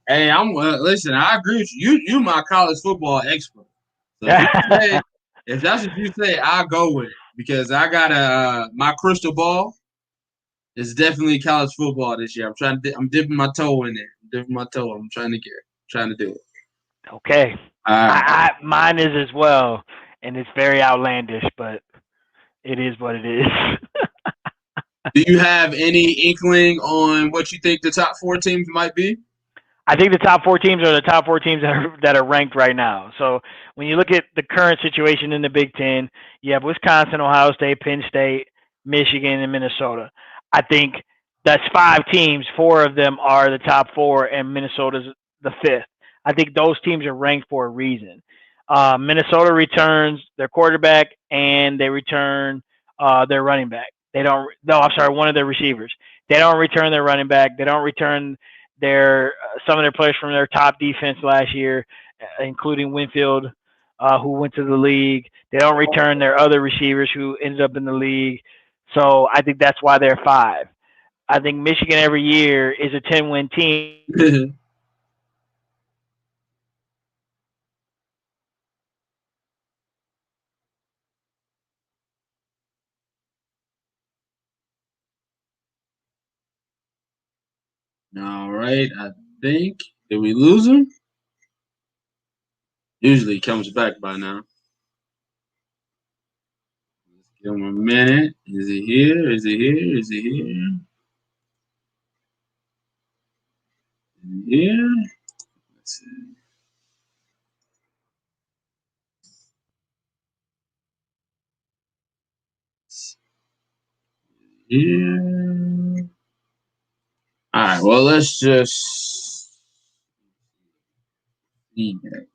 A: Hey, listen. I agree with you. You my college football expert. So if that's what you say, I'll go with it because I got my crystal ball. It's definitely college football this year. I'm dipping my toe in there. I'm trying to do it.
B: Okay. Mine is as well, and it's very outlandish, but it is what it is.
A: Do you have any inkling on what you think the top 4 teams might be?
B: I think the top 4 teams are the top 4 teams that are ranked right now. So when you look at the current situation in the Big Ten, you have Wisconsin, Ohio State, Penn State, Michigan, and Minnesota. I think that's 5 teams. 4 of them are the top 4, and Minnesota's the 5th. I think those teams are ranked for a reason. Minnesota returns their quarterback, and they return their running back. One of their receivers. They don't return their running back. They don't return some of their players from their top defense last year, including Winfield, who went to the league. They don't return their other receivers who ended up in the league. So I think that's why they're 5. I think Michigan every year is a 10-win team.
A: All right. I think, did we lose him? Usually he comes back by now. Let's give him a minute. Is he here? Is he here? Is he here? Is he here? Let's see. Here. All right. Well, let's just see that.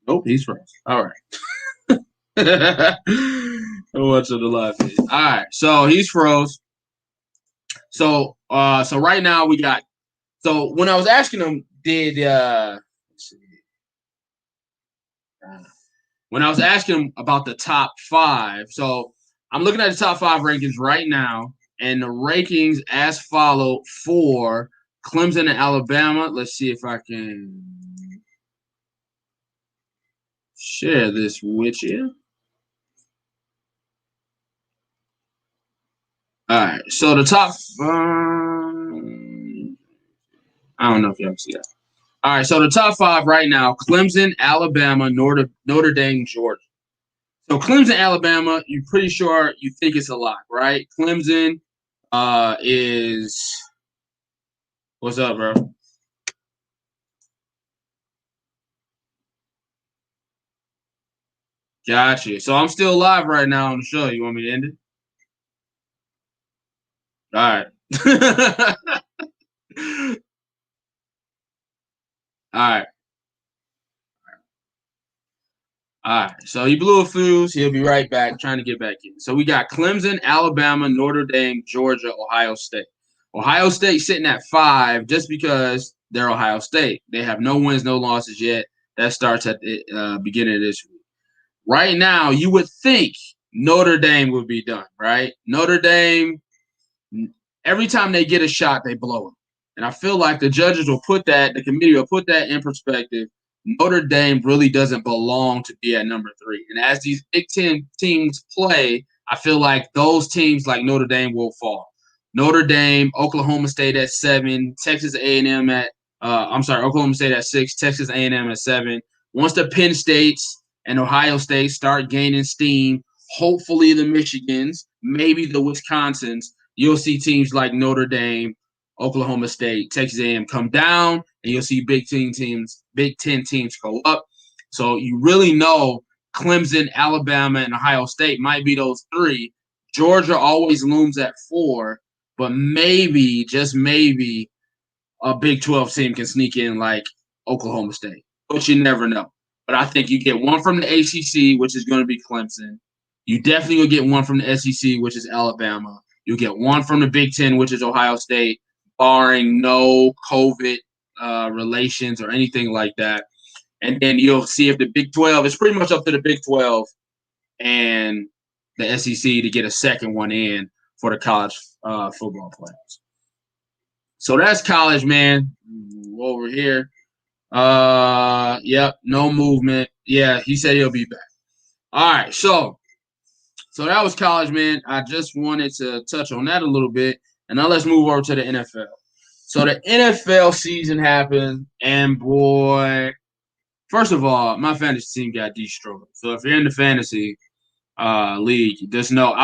A: Nope, he's froze. All right. What's on the live feed? All right. So he's froze. So right now we got. So when I was asking him, when I was asking him about the top 5, so I'm looking at the top 5 rankings right now, and the rankings as follow for Clemson and Alabama. Let's see if I can share this with you. All right, so the top. I don't know if you ever see that. All right, so the top 5 right now: Clemson, Alabama, Notre Dame, Georgia. So Clemson, Alabama, you're pretty sure you think it's a lock, right? Clemson is what's up, bro? Gotcha. So I'm still live right now on the show. You want me to end it? All right. All right. All right. So he blew a fuse. He'll be right back, trying to get back in. So we got Clemson, Alabama, Notre Dame, Georgia, Ohio State. Ohio State sitting at 5 just because they're Ohio State. They have no wins, no losses yet. That starts at the beginning of this week. Right now, you would think Notre Dame would be done, right? Notre Dame, every time they get a shot, they blow it. And I feel like the judges will put that, the committee will put that in perspective. Notre Dame really doesn't belong to be at number 3. And as these Big Ten teams play, I feel like those teams like Notre Dame will fall. Notre Dame, Oklahoma State at 7, Texas A&M at Oklahoma State at 6, Texas A&M at 7. Once the Penn States and Ohio State start gaining steam, hopefully the Michigans, maybe the Wisconsins, you'll see teams like Notre Dame, Oklahoma State, Texas A&M come down, and you'll see Big Ten teams go up. So you really know Clemson, Alabama, and Ohio State might be those 3. Georgia always looms at 4, but maybe, just maybe, a Big 12 team can sneak in like Oklahoma State. But you never know. But I think you get one from the ACC, which is going to be Clemson. You definitely will get one from the SEC, which is Alabama. You'll get one from the Big Ten, which is Ohio State, barring no COVID relations or anything like that. And then you'll see if the Big 12 is pretty much up to the Big 12 and the SEC to get a second one in for the college football playoffs. So that's college, man. Over here. Yep, no movement. Yeah, he said he'll be back. All right, so that was college, man. I just wanted to touch on that a little bit, and now let's move over to the NFL. So the NFL season happened, and boy, first of all, my fantasy team got destroyed. So if you're in the fantasy league, just know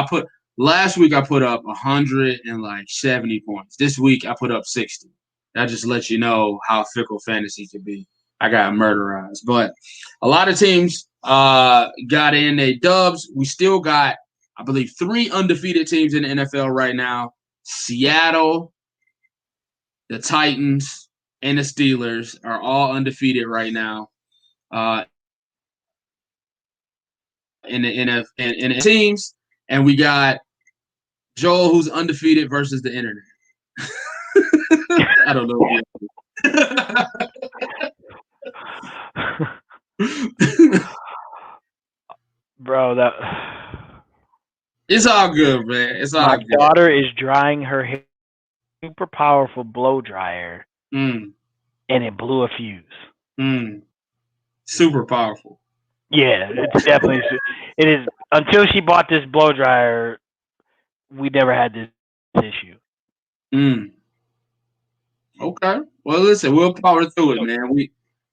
A: last week I put up 170 points. This week I put up 60. That just lets you know how fickle fantasy can be. I got murderized, but a lot of teams got in their dubs. We still got, I believe, 3 undefeated teams in the NFL right now. Seattle, the Titans, and the Steelers are all undefeated right now. In the teams, and we got Joel, who's undefeated, versus the internet. I don't know.
B: Bro, that
A: it's all good, man. It's all good.
B: My daughter is drying her hair, super powerful blow dryer, and it blew a fuse.
A: Super powerful.
B: Yeah, it's definitely. It is. until she bought this blow dryer, we never had this issue.
A: Okay. Well, listen, we'll power through it, man.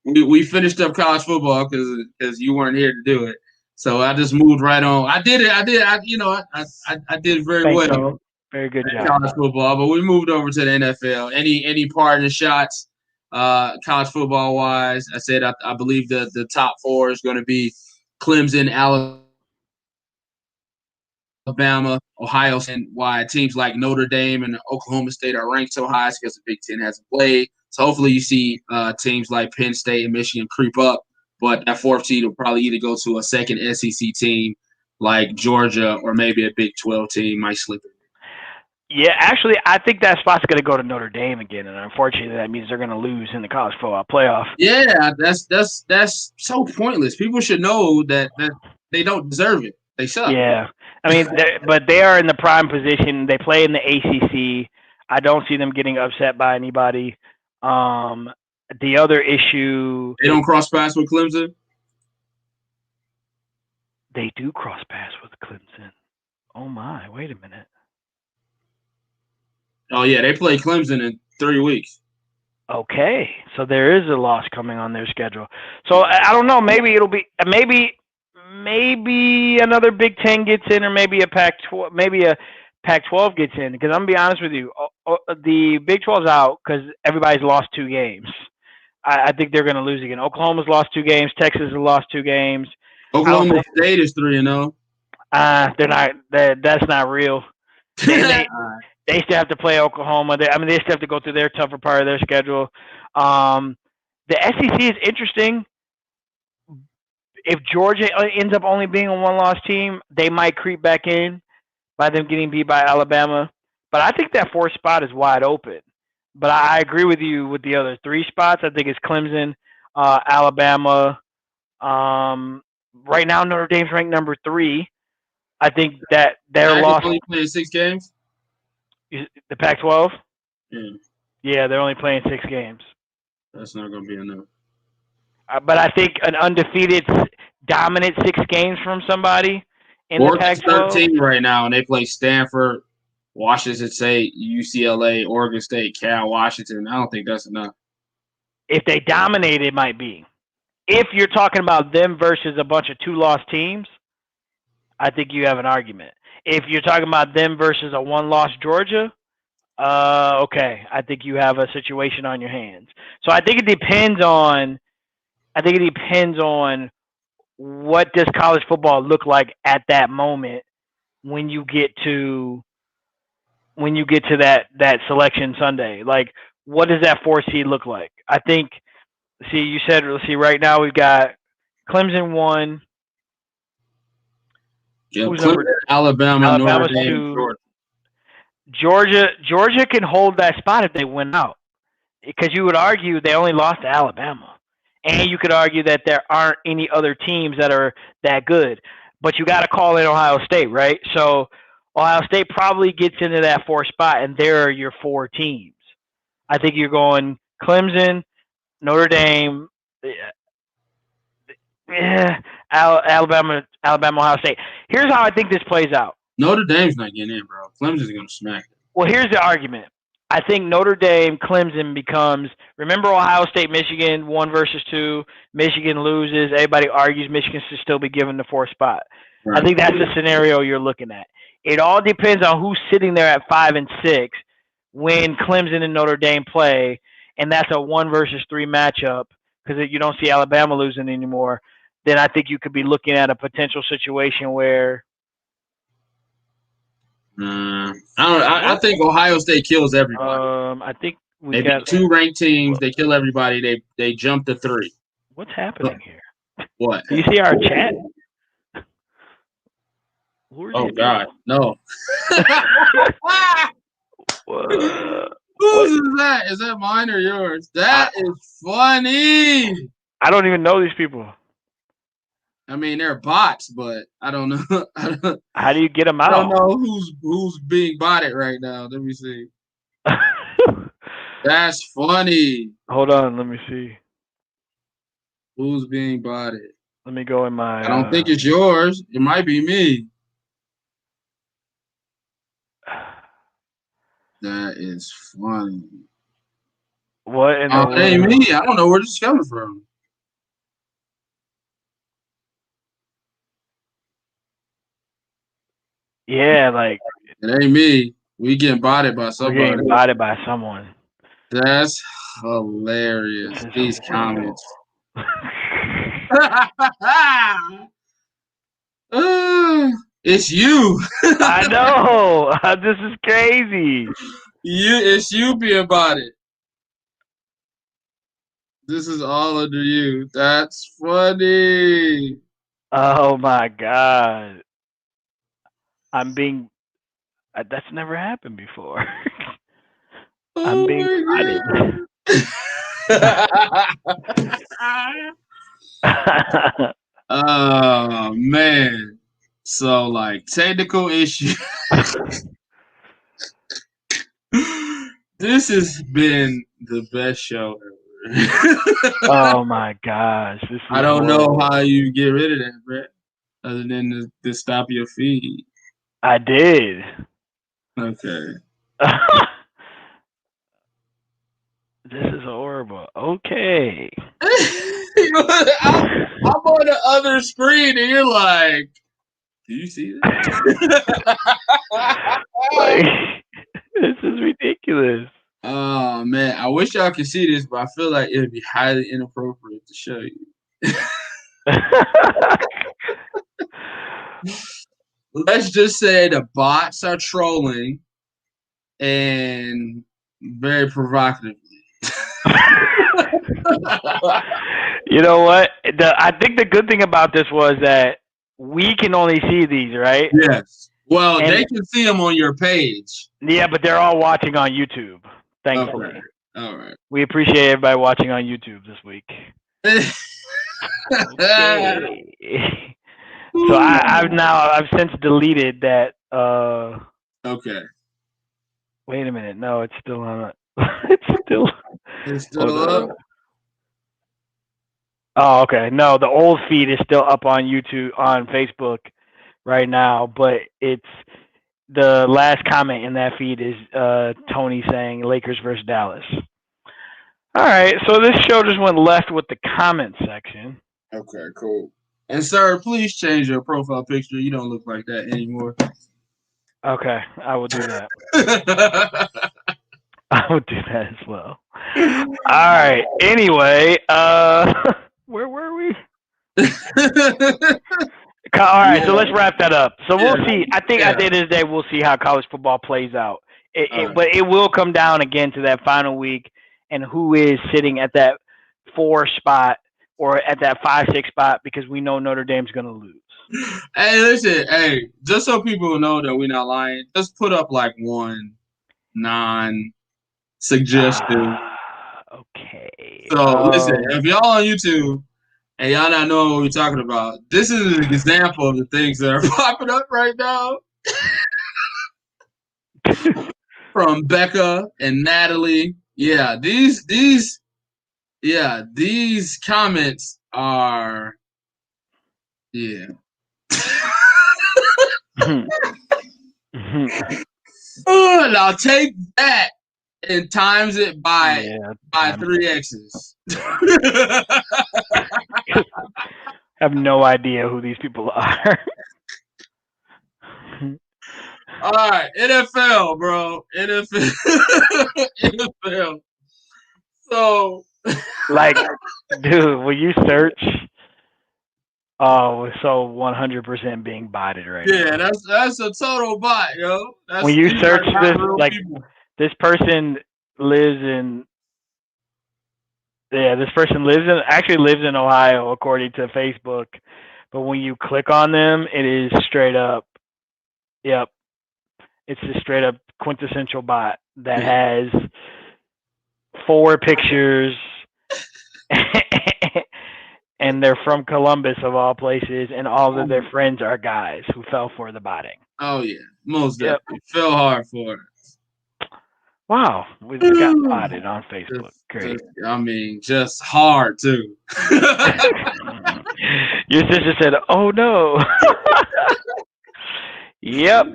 A: We finished up college football because you weren't here to do it. So I just moved right on. I did it. I did very
B: Thank
A: well.
B: You. Very good job.
A: College football, but we moved over to the NFL. Any parting shots, college football wise? I said I believe the top four is going to be Clemson, Alabama, Ohio State. Why teams like Notre Dame and Oklahoma State are ranked so high because the Big Ten hasn't played. So hopefully you see teams like Penn State and Michigan creep up, but that fourth seed will probably either go to a second SEC team like Georgia or maybe a Big 12 team might slip in.
B: Yeah, actually, I think that spot's going to go to Notre Dame again, and unfortunately, that means they're going to lose in the college football playoff.
A: Yeah, that's so pointless. People should know that they don't deserve it. They suck.
B: Yeah, I mean, but they are in the prime position. They play in the ACC. I don't see them getting upset by anybody. The other issue,
A: they don't cross paths with Clemson.
B: They do cross paths with Clemson. Oh my! Wait a minute.
A: Oh yeah, they play Clemson in 3 weeks.
B: Okay, so there is a loss coming on their schedule. So I don't know. Maybe it'll be maybe another Big Ten gets in, or maybe a Pac-12 gets in. Because I'm gonna be honest with you, the Big 12's out because everybody's lost 2 games. I think they're gonna lose again. Oklahoma's lost 2 games. Texas has lost 2 games.
A: Oklahoma State is 3-0.
B: They're not. That's not real. They still have to play Oklahoma. They still have to go through their tougher part of their schedule. The SEC is interesting. If Georgia ends up only being a 1-loss team, they might creep back in by them getting beat by Alabama. But I think that 4th spot is wide open. But I agree with you with the other 3 spots. I think it's Clemson, Alabama. Right now, Notre Dame's ranked number 3. I think that they're lost.
A: Only playing 6 games.
B: The Pac-12?
A: Yeah,
B: they're only playing 6 games.
A: That's not going to be enough.
B: But I think an undefeated, dominant 6 games from somebody in the Pac-12.
A: 13 right now, and they play Stanford, Washington State, UCLA, Oregon State, Cal, Washington. I don't think that's enough.
B: If they dominate, it might be. If you're talking about them versus a bunch of 2-loss teams, I think you have an argument. If you're talking about them versus a 1-loss Georgia, okay, I think you have a situation on your hands. So I think it depends on what does college football look like at that moment when you get to that selection Sunday. Like, what does that 4 seed look like? I think. Right now we've got Clemson 1.
A: Yeah, Clemson, Alabama, Notre Dame,
B: Georgia can hold that spot if they win out, because you would argue they only lost to Alabama, and you could argue that there aren't any other teams that are that good. But you got to call in Ohio State, right? So Ohio State probably gets into that 4th spot, and there are your 4 teams. I think you're going Clemson, Notre Dame, Alabama, Ohio State. Here's how I think this plays out.
A: Notre Dame's not getting in, bro. Clemson's going to smack it.
B: Well, here's the argument. I think Notre Dame, Clemson becomes, remember Ohio State, Michigan, 1 versus 2. Michigan loses. Everybody argues Michigan should still be given the 4th spot. Right. I think that's the scenario you're looking at. It all depends on who's sitting there at 5 and 6 when Clemson and Notre Dame play, and that's a 1 versus 3 matchup because you don't see Alabama losing anymore. Then I think you could be looking at a potential situation where
A: I think Ohio State kills everybody.
B: I think
A: we got 2 ranked teams. They kill everybody. They jump to 3.
B: What's happening here?
A: What?
B: Do you see our chat?
A: Oh God, no! Whose is that? Is that mine or yours? That is funny.
B: I don't even know these people.
A: I mean, they're bots, but I don't know.
B: How do you get them out?
A: I don't know who's being botted right now. Let me see. That's funny.
B: Hold on, let me see.
A: Who's being botted?
B: Let me go in my.
A: I don't think it's yours. It might be me. That is funny.
B: What in the world?
A: It ain't me. I don't know where this is coming from.
B: Yeah, like
A: it ain't me. We getting botted by somebody.
B: We're getting botted by someone.
A: That's hilarious. These comments. It's you.
B: I know. This is crazy.
A: It's you being botted. This is all under you. That's funny.
B: Oh my god. I'm being. That's never happened before. I'm being botted.
A: Oh man. So like technical issue. This has been the best show ever.
B: Oh my gosh.
A: I don't know how you get rid of that, Brett. Other than to stop your feed.
B: I did.
A: Okay.
B: This is horrible. Okay.
A: I'm on the other screen and you're like, do you see that?
B: Like, this is ridiculous.
A: Oh man, I wish y'all could see this, but I feel like it would be highly inappropriate to show you. Let's just say the bots are trolling and very provocatively.
B: You know what? I think the good thing about this was that we can only see these, right?
A: Yes. Well, they can see them on your page.
B: Yeah, but they're all watching on YouTube, thankfully.
A: Okay. All right.
B: We appreciate everybody watching on YouTube this week. Okay. So I've since deleted that.
A: Okay.
B: Wait a minute. No, it's still on.
A: It's still up.
B: Oh, okay. No, the old feed is still up on YouTube, on Facebook right now, but it's the last comment in that feed is Tony saying Lakers versus Dallas. All right, so this show just went left with the comment section.
A: Okay, cool. And sir, please change your profile picture. You don't look like that anymore.
B: Okay, I will do that. I would do that as well. All right. Anyway, where were we? All right, so let's wrap that up. So we'll see. I think at the end of the day, we'll see how college football plays out. But it will come down again to that final week and who is sitting at that 4 spot or at that 5-6 spot, because we know Notre Dame's going to lose.
A: Hey, listen. Hey, just so people know that we're not lying, just put up like one non-suggestion.
B: Okay.
A: So listen, if y'all on YouTube and y'all not knowing what we're talking about, this is an example of the things that are popping up right now. From Becca and Natalie. Yeah, these comments are Now take that and times it by 3 X's.
B: I have no idea who these people are.
A: All right, NFL, bro. NFL. So,
B: like, dude, will you search? Oh, so 100% being botted right now.
A: Yeah, that's a total bot, yo.
B: When you search this, like, this person lives in. Yeah, this person actually lives in Ohio, according to Facebook. But when you click on them, it is straight up. Yep, it's a straight up quintessential bot that has 4 pictures, and they're from Columbus of all places, and all of their friends are guys who fell for the botting.
A: Oh yeah, most definitely fell hard for it.
B: Wow, we got botted on Facebook. Great.
A: Just hard too.
B: Your sister said, "Oh no." Yep.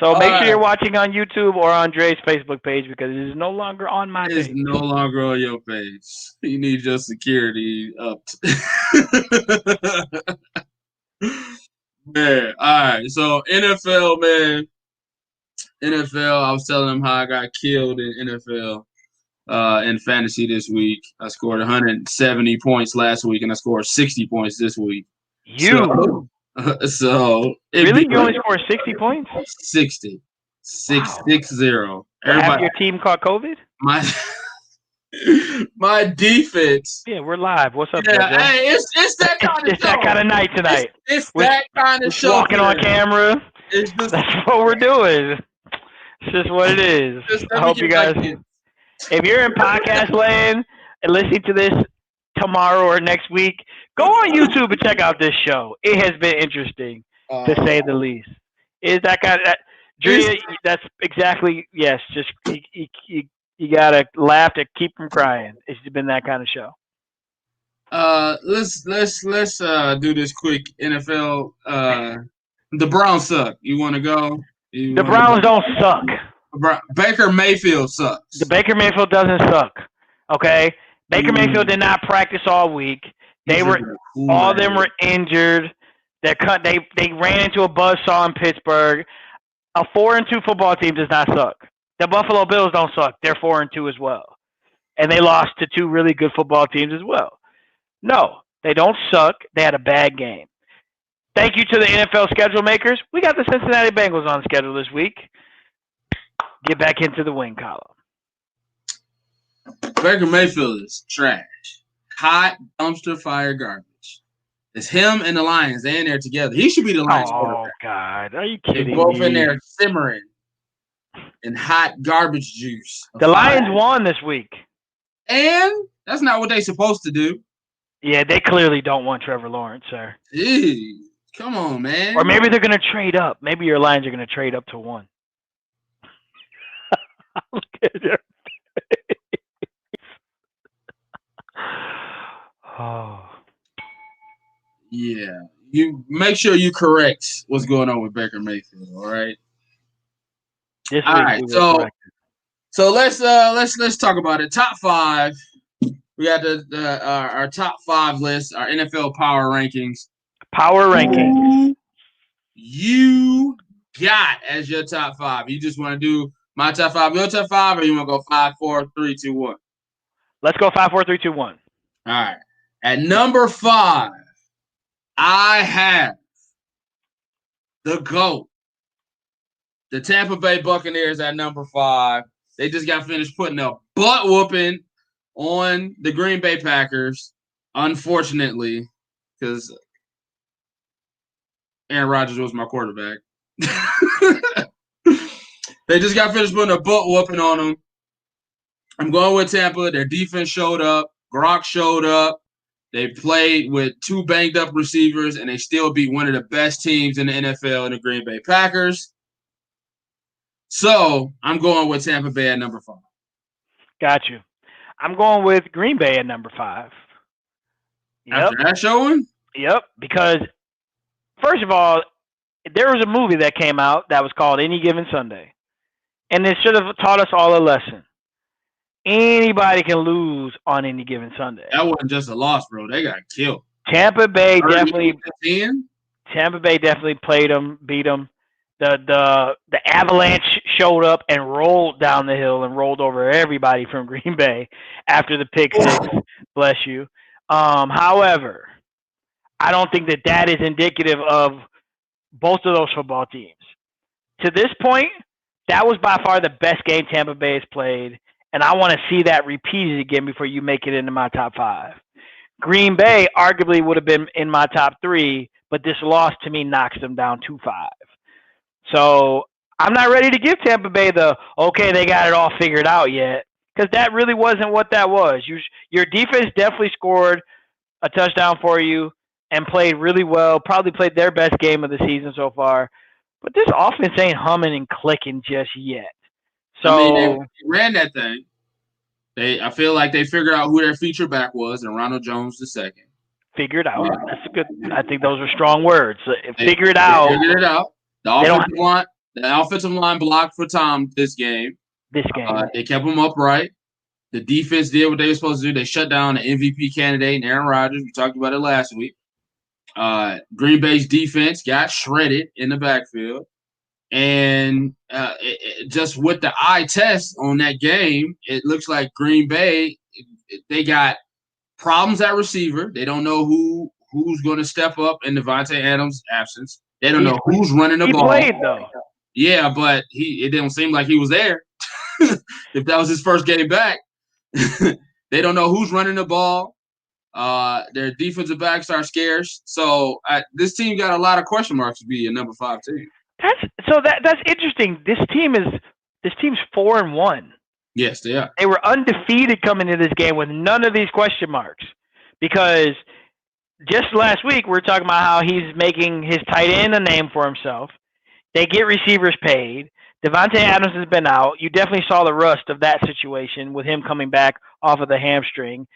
B: So
A: All
B: make sure you're
A: right.
B: watching on YouTube or on Dre's Facebook page because it is no longer on my
A: It's
B: page.
A: no longer on your page. You need your security up. Man, all right. So NFL, man. NFL. I was telling them how I got killed in NFL in fantasy this week. I scored 170 points last week, and I scored 60 points this week.
B: You
A: So it
B: really?
A: beat
B: You only scored 60 points?
A: 60.
B: Wow.
A: 6-0.
B: But half
A: Everybody,
B: your team caught COVID?
A: my my defense.
B: Yeah, we're live. What's up,
A: Yeah,
B: JoJo?
A: hey, it's that kind of
B: It's that kind of night tonight.
A: It's
B: We're,
A: that kind
B: we're
A: of show.
B: walking on camera.
A: It's just,
B: That's what we're doing. It's just what it is. I hope you guys, if you're in podcast land and listening to this tomorrow or next week, go on YouTube and check out this show. It has been interesting, to say the least. Is that kind of Drea? That's exactly, yes. Just you gotta laugh to keep from crying. It's been that kind of show.
A: Let's do this quick NFL. The Browns suck. You want to go?
B: The Browns don't suck.
A: Baker Mayfield sucks.
B: The Baker Mayfield doesn't suck. Okay, Baker Mayfield did not practice all week. They were all of them were injured. They ran into a buzzsaw in Pittsburgh. A 4-2 football team does not suck. The Buffalo Bills don't suck. They're 4-2 as well, and they lost to two really good football teams as well. No, they don't suck. They had a bad game. Thank you to the NFL schedule makers. We got the Cincinnati Bengals on schedule this week. Get back into the win column.
A: Baker Mayfield is trash. Hot dumpster fire garbage. It's him and the Lions. They're in there together. He should be the Lions quarterback.
B: Oh, God. Are you kidding me?
A: They're both in there simmering in hot garbage juice.
B: The Lions won this week.
A: And that's not what they're supposed to do.
B: Yeah, they clearly don't want Trevor Lawrence, sir.
A: Jeez, come on, man.
B: Or maybe they're going to trade up. Maybe your Lions are going to trade up to 1. Look at your face. Oh.
A: Yeah. You make sure you correct what's going on with Baker Mayfield, all right?
B: All
A: right. So let's talk about it. Top 5. We got our top 5 list, our NFL power rankings.
B: Power rankings.
A: You got as your top 5. You just want to do my top 5, your top 5, or you want to go 5, 4, 3, 2, 1?
B: Let's go 5, 4, 3, 2, 1.
A: All right. At number 5, I have the GOAT. The Tampa Bay Buccaneers at number 5. They just got finished putting a butt whooping on the Green Bay Packers, unfortunately, because Aaron Rodgers was my quarterback. They just got finished putting a butt whooping on them. I'm going with Tampa. Their defense showed up. Gronk showed up. They played with 2 banged-up receivers, and they still beat one of the best teams in the NFL, the Green Bay Packers. So I'm going with Tampa Bay at number 5.
B: Got you. I'm going with Green Bay at number 5.
A: Yep. After that showing?
B: Yep, because first of all, there was a movie that came out that was called Any Given Sunday. And it should have taught us all a lesson. Anybody can lose on any given Sunday.
A: That wasn't just a loss, bro. They got killed.
B: Tampa Bay definitely played them, beat them. The Avalanche showed up and rolled down the hill and rolled over everybody from Green Bay after the pick 6. Bless you. However, I don't think that is indicative of both of those football teams. To this point, that was by far the best game Tampa Bay has played, and I want to see that repeated again before you make it into my top 5. Green Bay arguably would have been in my top 3, but this loss to me knocks them down to 5. So I'm not ready to give Tampa Bay okay, they got it all figured out yet, because that really wasn't what that was. Your defense definitely scored a touchdown for you and played really well, probably played their best game of the season so far. But this offense ain't humming and clicking just yet. So
A: they ran that thing. I feel like they figured out who their feature back was, and Ronald Jones II.
B: Figure it out. That's a good. I think those are strong words. Figure it out.
A: Figured it out. The offensive line blocked for Tom this game. They kept him upright. The defense did what they were supposed to do. They shut down the MVP candidate, Aaron Rodgers. We talked about it last week. Green Bay's defense got shredded in the backfield. And just with the eye test on that game, it looks like Green Bay, they got problems at receiver. They don't know who's going to step up in Devontae Adams' absence. They don't know who's running the ball.
B: He played, though.
A: Yeah, but it didn't seem like he was there. If that was his first game back. They don't know who's running the ball. Their defensive backs are scarce. So this team got a lot of question marks to be a number 5 team.
B: That's interesting. This team's 4-1.
A: Yes, they are.
B: They were undefeated coming into this game with none of these question marks, because just last week we were talking about how he's making his tight end a name for himself. They get receivers paid. Devontae Adams has been out. You definitely saw the rust of that situation with him coming back off of the hamstring.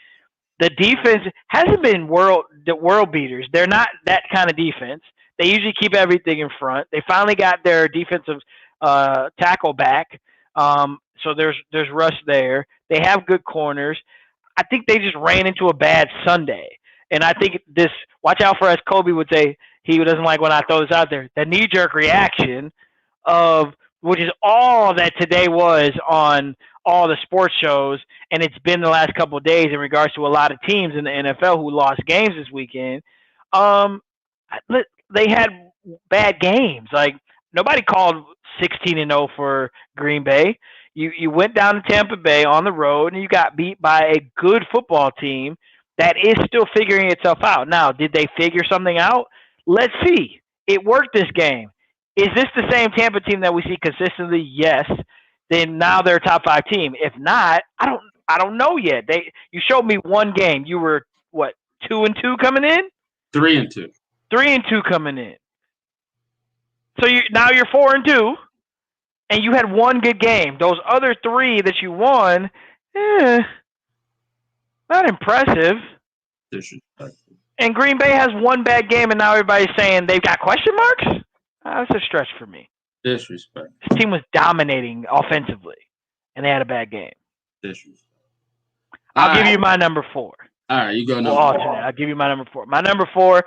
B: The defense hasn't been world beaters. They're not that kind of defense. They usually keep everything in front. They finally got their defensive tackle back. So there's rust there. They have good corners. I think they just ran into a bad Sunday. And I think watch out for, as Kobe would say, he doesn't like when I throw this out there, the knee-jerk reaction of, which is all that today was on all the sports shows, and it's been the last couple of days in regards to a lot of teams in the NFL who lost games this weekend. They had bad games. Like, nobody called 16-0 for Green Bay. You went down to Tampa Bay on the road, and you got beat by a good football team that is still figuring itself out. Now, did they figure something out? Let's see. It worked this game. Is this the same Tampa team that we see consistently? Yes. Then now they're a top 5 team. If not, I don't know yet. You showed me one game. You were what, 2-2 coming in?
A: 3-2.
B: 3-2 coming in. So now you're 4-2, and you had one good game. Those other 3 that you won, not impressive.
A: Disrespectful.
B: And Green Bay has one bad game, and now everybody's saying they've got question marks? That's a stretch for me.
A: Disrespect.
B: This team was dominating offensively, and they had a bad game.
A: Disrespect.
B: I'll give you my number 4.
A: All right, you go number 4.
B: I'll give you my number 4. My number 4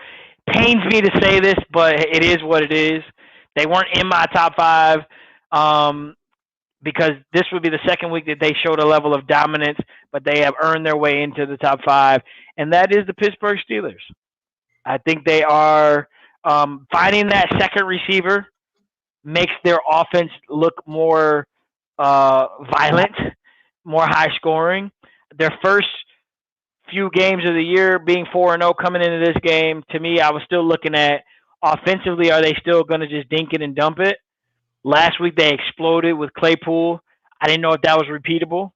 B: pains me to say this, but it is what it is. They weren't in my top 5 because this would be the second week that they showed a level of dominance, but they have earned their way into the top 5, and that is the Pittsburgh Steelers. I think they are finding that second receiver makes their offense look more violent, more high scoring. Their first few games of the year being 4-0 coming into this game, to me, I was still looking at offensively, are they still going to just dink it and dump it? Last week they exploded with Claypool. I didn't know if that was repeatable.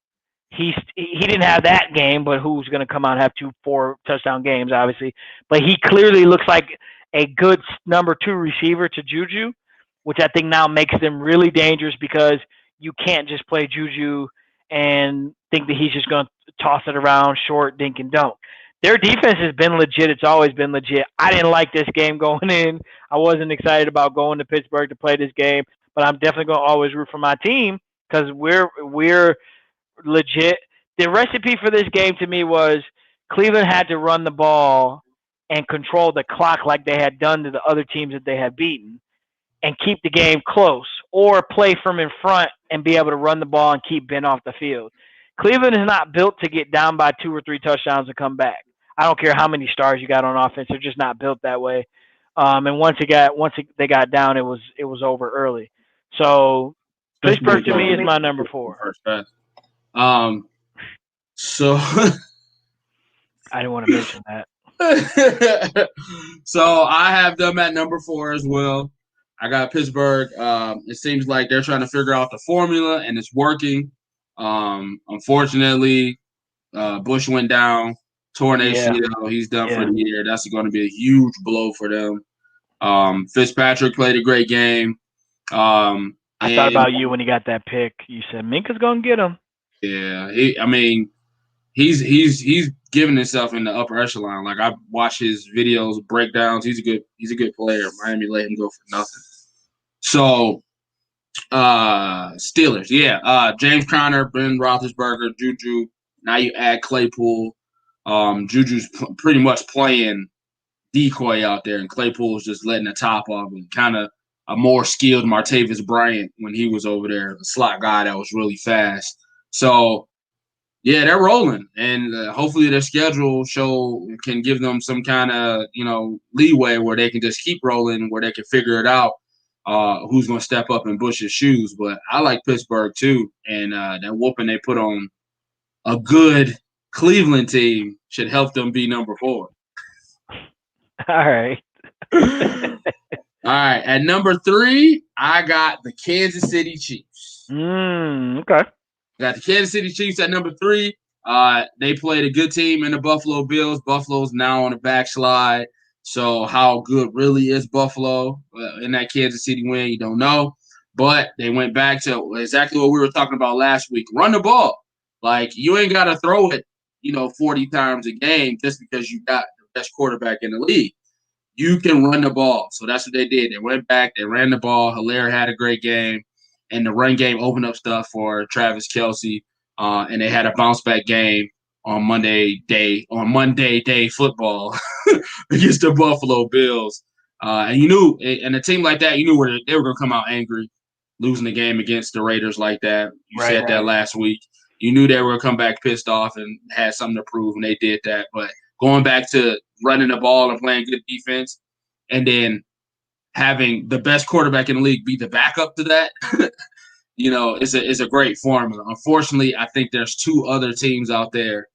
B: He didn't have that game, but who's going to come out and have 4 touchdown games, obviously. But he clearly looks like a good number 2 receiver to Juju, which I think now makes them really dangerous because you can't just play Juju and think that he's just going to toss it around short, dink, and dunk. Their defense has been legit. It's always been legit. I didn't like this game going in. I wasn't excited about going to Pittsburgh to play this game, but I'm definitely going to always root for my team because we're legit. The recipe for this game to me was Cleveland had to run the ball and control the clock like they had done to the other teams that they had beaten and keep the game close, or play from in front and be able to run the ball and keep Ben off the field. Cleveland is not built to get down by 2 or 3 touchdowns and come back. I don't care how many stars you got on offense; they're just not built that way. And once they got down, it was over early. So Pittsburgh to me is my number 4.
A: First pass. So
B: I didn't want to mention that.
A: So I have them at number 4 as well. I got Pittsburgh. It seems like they're trying to figure out the formula, and it's working. Unfortunately, Bush went down, torn ACL. Yeah. He's done for the year. That's going to be a huge blow for them. Fitzpatrick played a great game.
B: I thought about you when he got that pick. You said Minka's going to get him.
A: Yeah, he's giving himself in the upper echelon. Like I watch his videos, breakdowns. He's a good player. Miami let him go for nothing. So Steelers, yeah. James Conner, Ben Roethlisberger, Juju. Now you add Claypool. Juju's pretty much playing decoy out there, and Claypool's just letting the top off and kind of a more skilled Martavis Bryant when he was over there, the slot guy that was really fast. So, yeah, they're rolling, and hopefully their schedule can give them some kind of leeway where they can just keep rolling, where they can figure it out. Who's going to step up in Bush's shoes? But I like Pittsburgh too, and that whooping they put on a good Cleveland team should help them be number 4.
B: All right.
A: All right. At number 3, I got the Kansas City Chiefs.
B: Okay.
A: Got the Kansas City Chiefs at number 3. They played a good team in the Buffalo Bills. Buffalo's now on a backslide. So how good really is Buffalo in that Kansas City win? You don't know. But they went back to exactly what we were talking about last week. Run the ball. Like, you ain't got to throw it, 40 times a game just because you got the best quarterback in the league. You can run the ball. So that's what they did. They went back. They ran the ball. Hilaire had a great game. And the run game opened up stuff for Travis Kelce. And they had a bounce-back game on Monday Day Football against the Buffalo Bills. And you knew, and a team like that, you knew where they were going to come out angry, losing the game against the Raiders like that. You said that last week. You knew they were going to come back pissed off and had something to prove, and they did that. But going back to running the ball and playing good defense, and then having the best quarterback in the league be the backup to that, is a great formula. Unfortunately, I think there's 2 other teams out there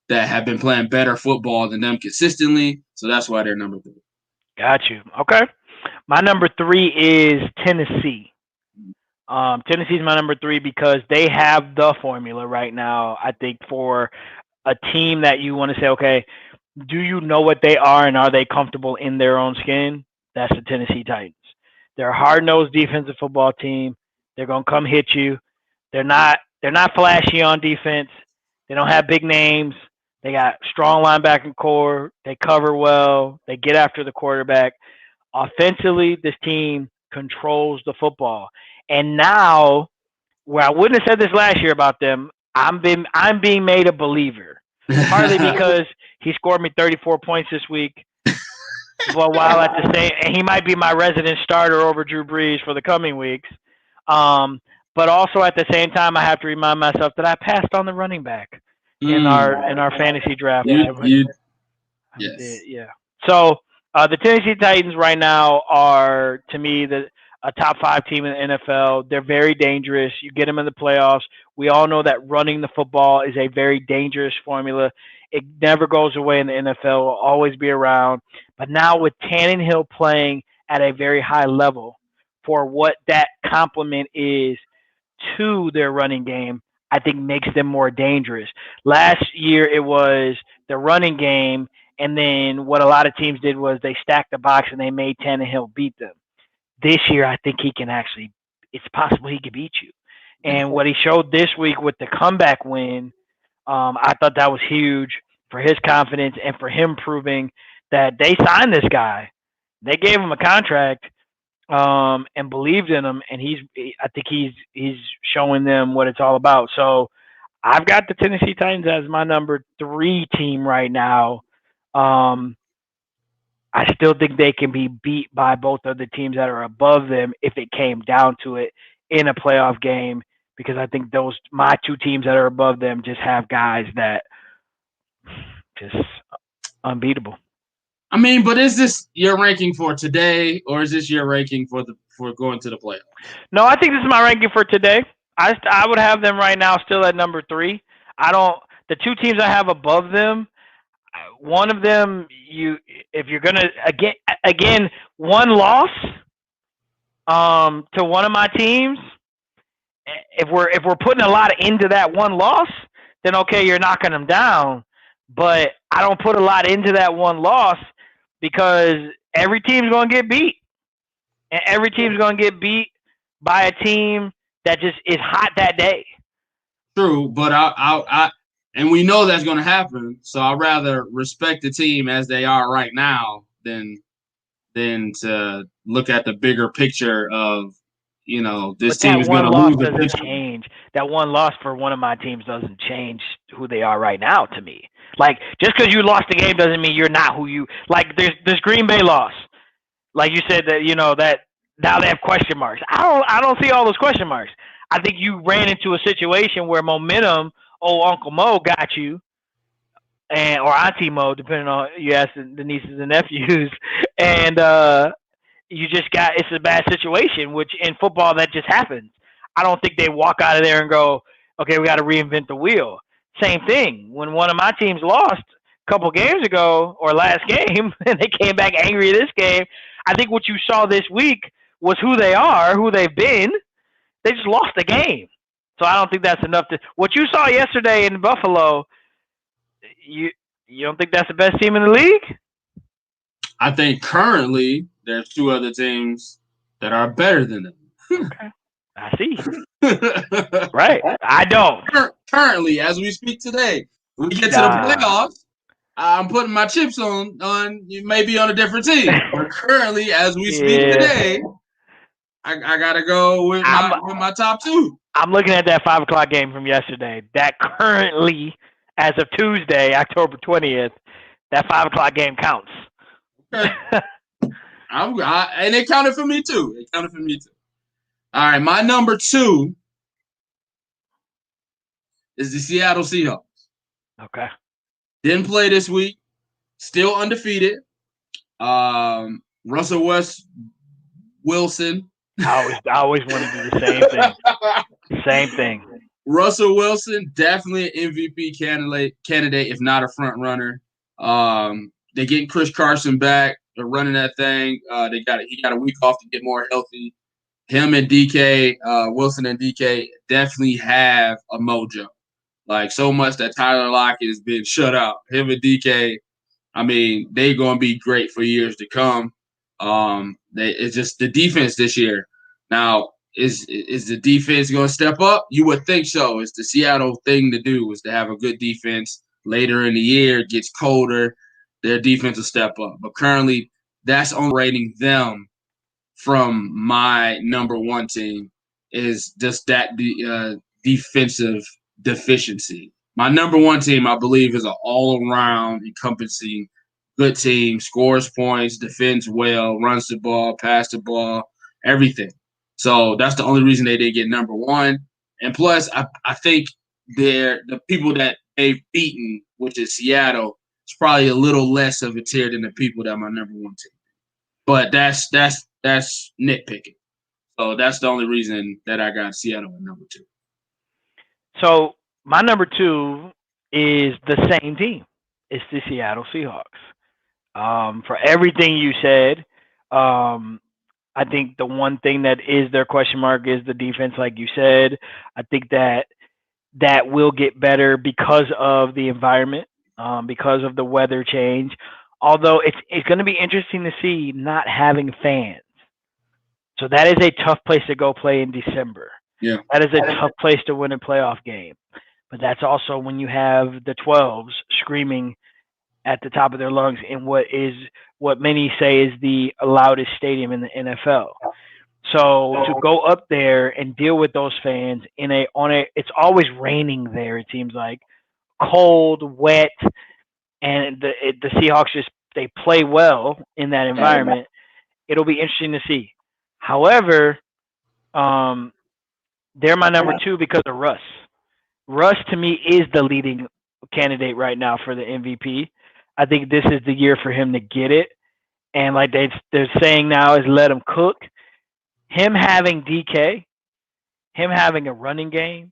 A: that have been playing better football than them consistently, so that's why they're number 3.
B: Got you. Okay. My number 3 is Tennessee. Tennessee's my number 3 because they have the formula right now, I think, for a team that you want to say, okay, do you know what they are and are they comfortable in their own skin? That's the Tennessee Titans. They're a hard-nosed defensive football team. They're going to come hit you. They're not flashy on defense. They don't have big names. They got strong linebacking core. They cover well. They get after the quarterback. Offensively, this team controls the football. And now, where I wouldn't have said this last year about them, I'm being made a believer. Partly because he scored me 34 points this week. Well, while at the same, and he might be my resident starter over Drew Brees for the coming weeks. But also at the same time, I have to remind myself that I passed on the running back in our fantasy draft. Yeah. So the Tennessee Titans right now are, to me, a top 5 team in the NFL. They're very dangerous. You get them in the playoffs. We all know that running the football is a very dangerous formula. It never goes away in the NFL. It will always be around. But now with Tannehill playing at a very high level for what that complement is to their running game, I think makes them more dangerous. Last year it was the running game, and then what a lot of teams did was they stacked the box and they made Tannehill beat them. This year, I think he can actually – it's possible he could beat you. And what he showed this week with the comeback win, I thought that was huge for his confidence and for him proving that they signed this guy. They gave him a contract and believed in him, and I think he's showing them what it's all about. So I've got the Tennessee Titans as my number 3 team right now. I still think they can be beat by both of the teams that are above them if it came down to it in a playoff game, because I think my 2 teams that are above them just have guys that just unbeatable.
A: I mean, but is this your ranking for today, or is this your ranking for going to the playoffs?
B: No, I think this is my ranking for today. I would have them right now still at number 3. The 2 teams I have above them, one of them, if you're gonna again one loss to one of my teams, if we're putting a lot into that one loss, then okay, you're knocking them down. But I don't put a lot into that one loss because every team's going to get beat, and every team's going to get beat by a team that just is hot that day.
A: True, but And we know that's going to happen. So I'd rather respect the team as they are right now than to look at the bigger picture of, this
B: But
A: team
B: that
A: is going
B: one
A: to
B: loss
A: lose
B: doesn't
A: eventually.
B: change. That one loss for one of my teams doesn't change who they are right now to me. Like just because you lost the game doesn't mean you're not who you like. There's Green Bay loss. Like you said that now they have question marks. I don't see all those question marks. I think you ran into a situation where momentum, Uncle Mo got you, and or Auntie Mo, depending on you ask the nieces and nephews, and you just got it's a bad situation, which in football that just happens. I don't think they walk out of there and go, okay, we got to reinvent the wheel. Same thing when one of my teams lost a couple games ago or last game, and they came back angry this game. I think what you saw this week was who they are, who they've been. They just lost the game, so I don't think that's enough to. What you saw yesterday in Buffalo, you you don't think that's the best team in the league?
A: I think currently there's two other teams that are better than them.
B: Okay, I see. Right, I don't.
A: Currently, as we speak today, when we get to the playoffs, I'm putting my chips on maybe on a different team. But currently, as we speak today, I gotta go with my top two.
B: I'm looking at that 5 o'clock game from yesterday. That currently, as of Tuesday, October 20th, that 5 o'clock game counts.
A: Okay. And it counted for me too. All right, my number two is the Seattle Seahawks.
B: Okay.
A: Didn't play this week. Still undefeated. Russell Wilson.
B: I always want to do the same thing. Same thing.
A: Russell Wilson, definitely an MVP candidate, if not a front runner. They're getting Chris Carson back. They're running that thing. He got a week off to get more healthy. Him and DK, Wilson and DK definitely have a mojo. Like so much that Tyler Lockett has been shut out. Him and DK, I mean, they're going to be great for years to come. It's just the defense this year. Now, is the defense going to step up? You would think so. It's the Seattle thing to do is to have a good defense. Later in the year, it gets colder. Their defense will step up. But currently, that's only rating them from my number one team is just that defensive deficiency. My number one team, I believe, is an all-around encompassing good team, scores points, defends well, runs the ball, passes the ball, everything. So that's the only reason they didn't get number one. And plus, I think the people that they've beaten, which is Seattle, it's probably a little less of a tier than the people that are my number one team. But that's nitpicking. So that's the only reason that I got Seattle at number two.
B: So my number two is the same team. It's the Seattle Seahawks. For everything you said, I think the one thing that is their question mark is the defense, like you said. I think that will get better because of the environment, because of the weather change. Although it's going to be interesting to see not having fans. So that is a tough place to go play in December.
A: Yeah.
B: That is a tough place to win a playoff game. But that's also when you have the 12s screaming at the top of their lungs in what many say is the loudest stadium in the NFL. So to go up there and deal with those fans it's always raining there. It seems like cold, wet, and the Seahawks they play well in that environment. It'll be interesting to see. However, they're my number two because of Russ. Russ to me is the leading candidate right now for the MVP. I think this is the year for him to get it. And like they're saying now is let him cook. Him having DK, him having a running game,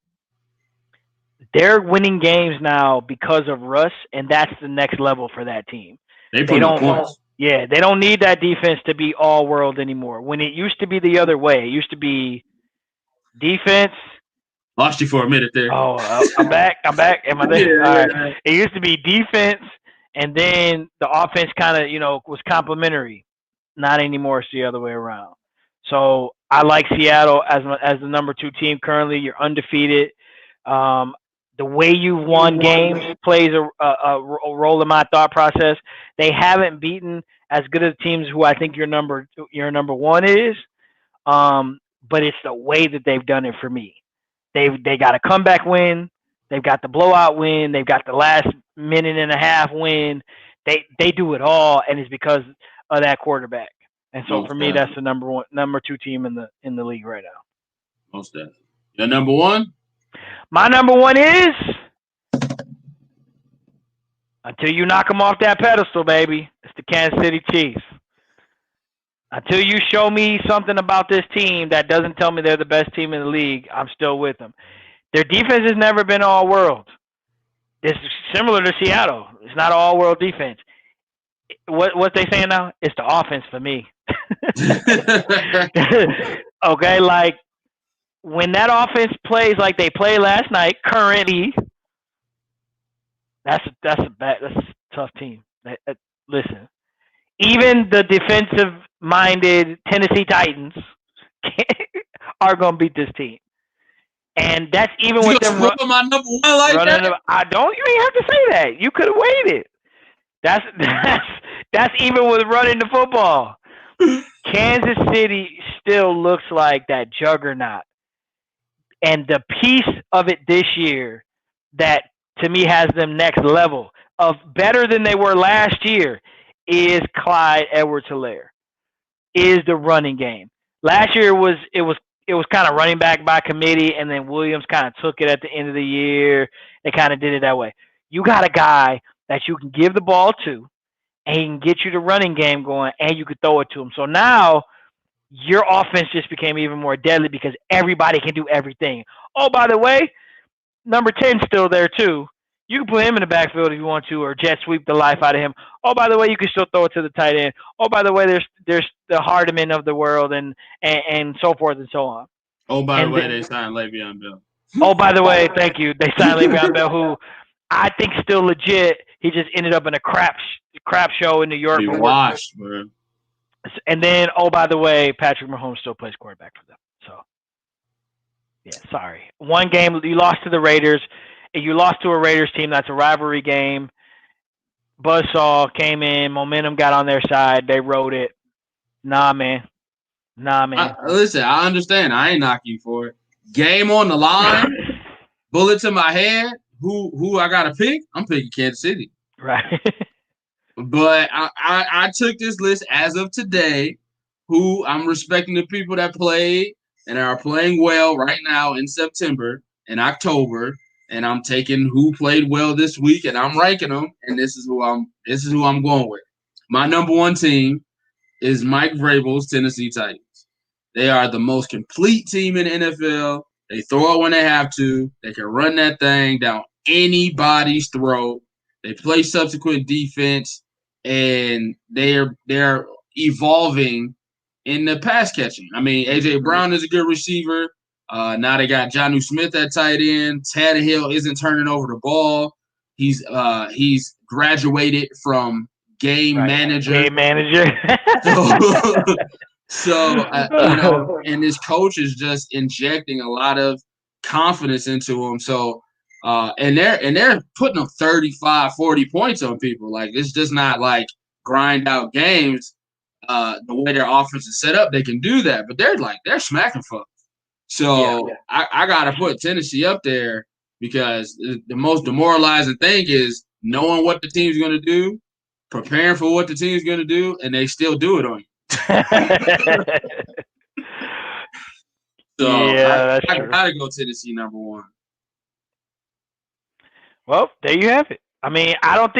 B: they're winning games now because of Russ, and that's the next level for that team.
A: They don't points.
B: Yeah, they don't need that defense to be all world anymore. When it used to be the other way, it used to be defense.
A: Lost you for a minute there.
B: Oh, I'm back. Am I there?
A: Yeah.
B: All right. It used to be defense, and then the offense kind of, was complementary. Not anymore. It's the other way around. So I like Seattle as the number two team currently. You're undefeated. the way you've won games plays a role in my thought process. They haven't beaten as good of teams who I think your number one is, but it's the way that they've done it for me. They got a comeback win. They've got the blowout win. They've got the last minute and a half win. They do it all, and it's because of that quarterback. And so for me, that's the number 2 team in the league right now.
A: Most definitely. Your number 1?
B: My number 1 is, until you knock them off that pedestal, baby, it's the Kansas City Chiefs. Until you show me something about this team that doesn't tell me they're the best team in the league, I'm still with them. Their defense has never been all-world. It's similar to Seattle. It's not an all-world defense. What they saying now? It's the offense for me. Okay, like when that offense plays like they play last night, currently, that's a tough team. Listen, even the defensive-minded Tennessee Titans are gonna beat this team, and that's even with them
A: running my number 1 like that.
B: You ain't have to say that. You could have waited. That's even with running the football. Kansas City still looks like that juggernaut. And the piece of it this year that to me has them next level of better than they were last year is Clyde Edwards-Helaire, is the running game. Last year it was kind of running back by committee, and then Williams kind of took it at the end of the year. They kind of did it that way. You got a guy that you can give the ball to, and he can get you the running game going, and you could throw it to him. So now your offense just became even more deadly because everybody can do everything. Oh, by the way, number 10's still there too. You can put him in the backfield if you want to, or jet sweep the life out of him. Oh, by the way, you can still throw it to the tight end. Oh, by the way, there's the Hardiman of the world and so forth and so on.
A: Oh, by the way, they signed Le'Veon Bell.
B: Oh, by the way, thank you. They signed Le'Veon Bell, who I think still legit. He just ended up in a crap show in New York.
A: He washed, bro.
B: And then, oh, by the way, Patrick Mahomes still plays quarterback for them. So, yeah, sorry. One game, you lost to the Raiders. You lost to a Raiders team. That's a rivalry game. Buzzsaw came in. Momentum got on their side. They rode it. Nah, man.
A: Listen, I understand. I ain't knocking you for it. Game on the line. Bullet to my head. Who I got to pick? I'm picking Kansas City.
B: Right.
A: But I took this list as of today, who I'm respecting the people that played and are playing well right now in September and October, and I'm taking who played well this week and I'm ranking them, and this is who I'm going with. My number 1 team is Mike Vrabel's Tennessee Titans. They are the most complete team in the NFL. They throw it when they have to. They can run that thing down anybody's throat. They play subsequent defense, and they're evolving in the pass catching. I mean, A.J. Brown is a good receiver. Now they got Jonnu Smith at tight end. Tannehill isn't turning over the ball. He's graduated from game manager.
B: Game manager.
A: So and this coach is just injecting a lot of confidence into him. So. And they're putting up 35, 40 points on people. Like, it's just not like grind out games. The way their offense is set up, they can do that. But they're smacking folks. So yeah. I gotta put Tennessee up there because the most demoralizing thing is knowing what the team's gonna do, preparing for what the team's gonna do, and they still do it on you. So yeah, I gotta go Tennessee number 1.
B: Well, there you have it. I mean, I don't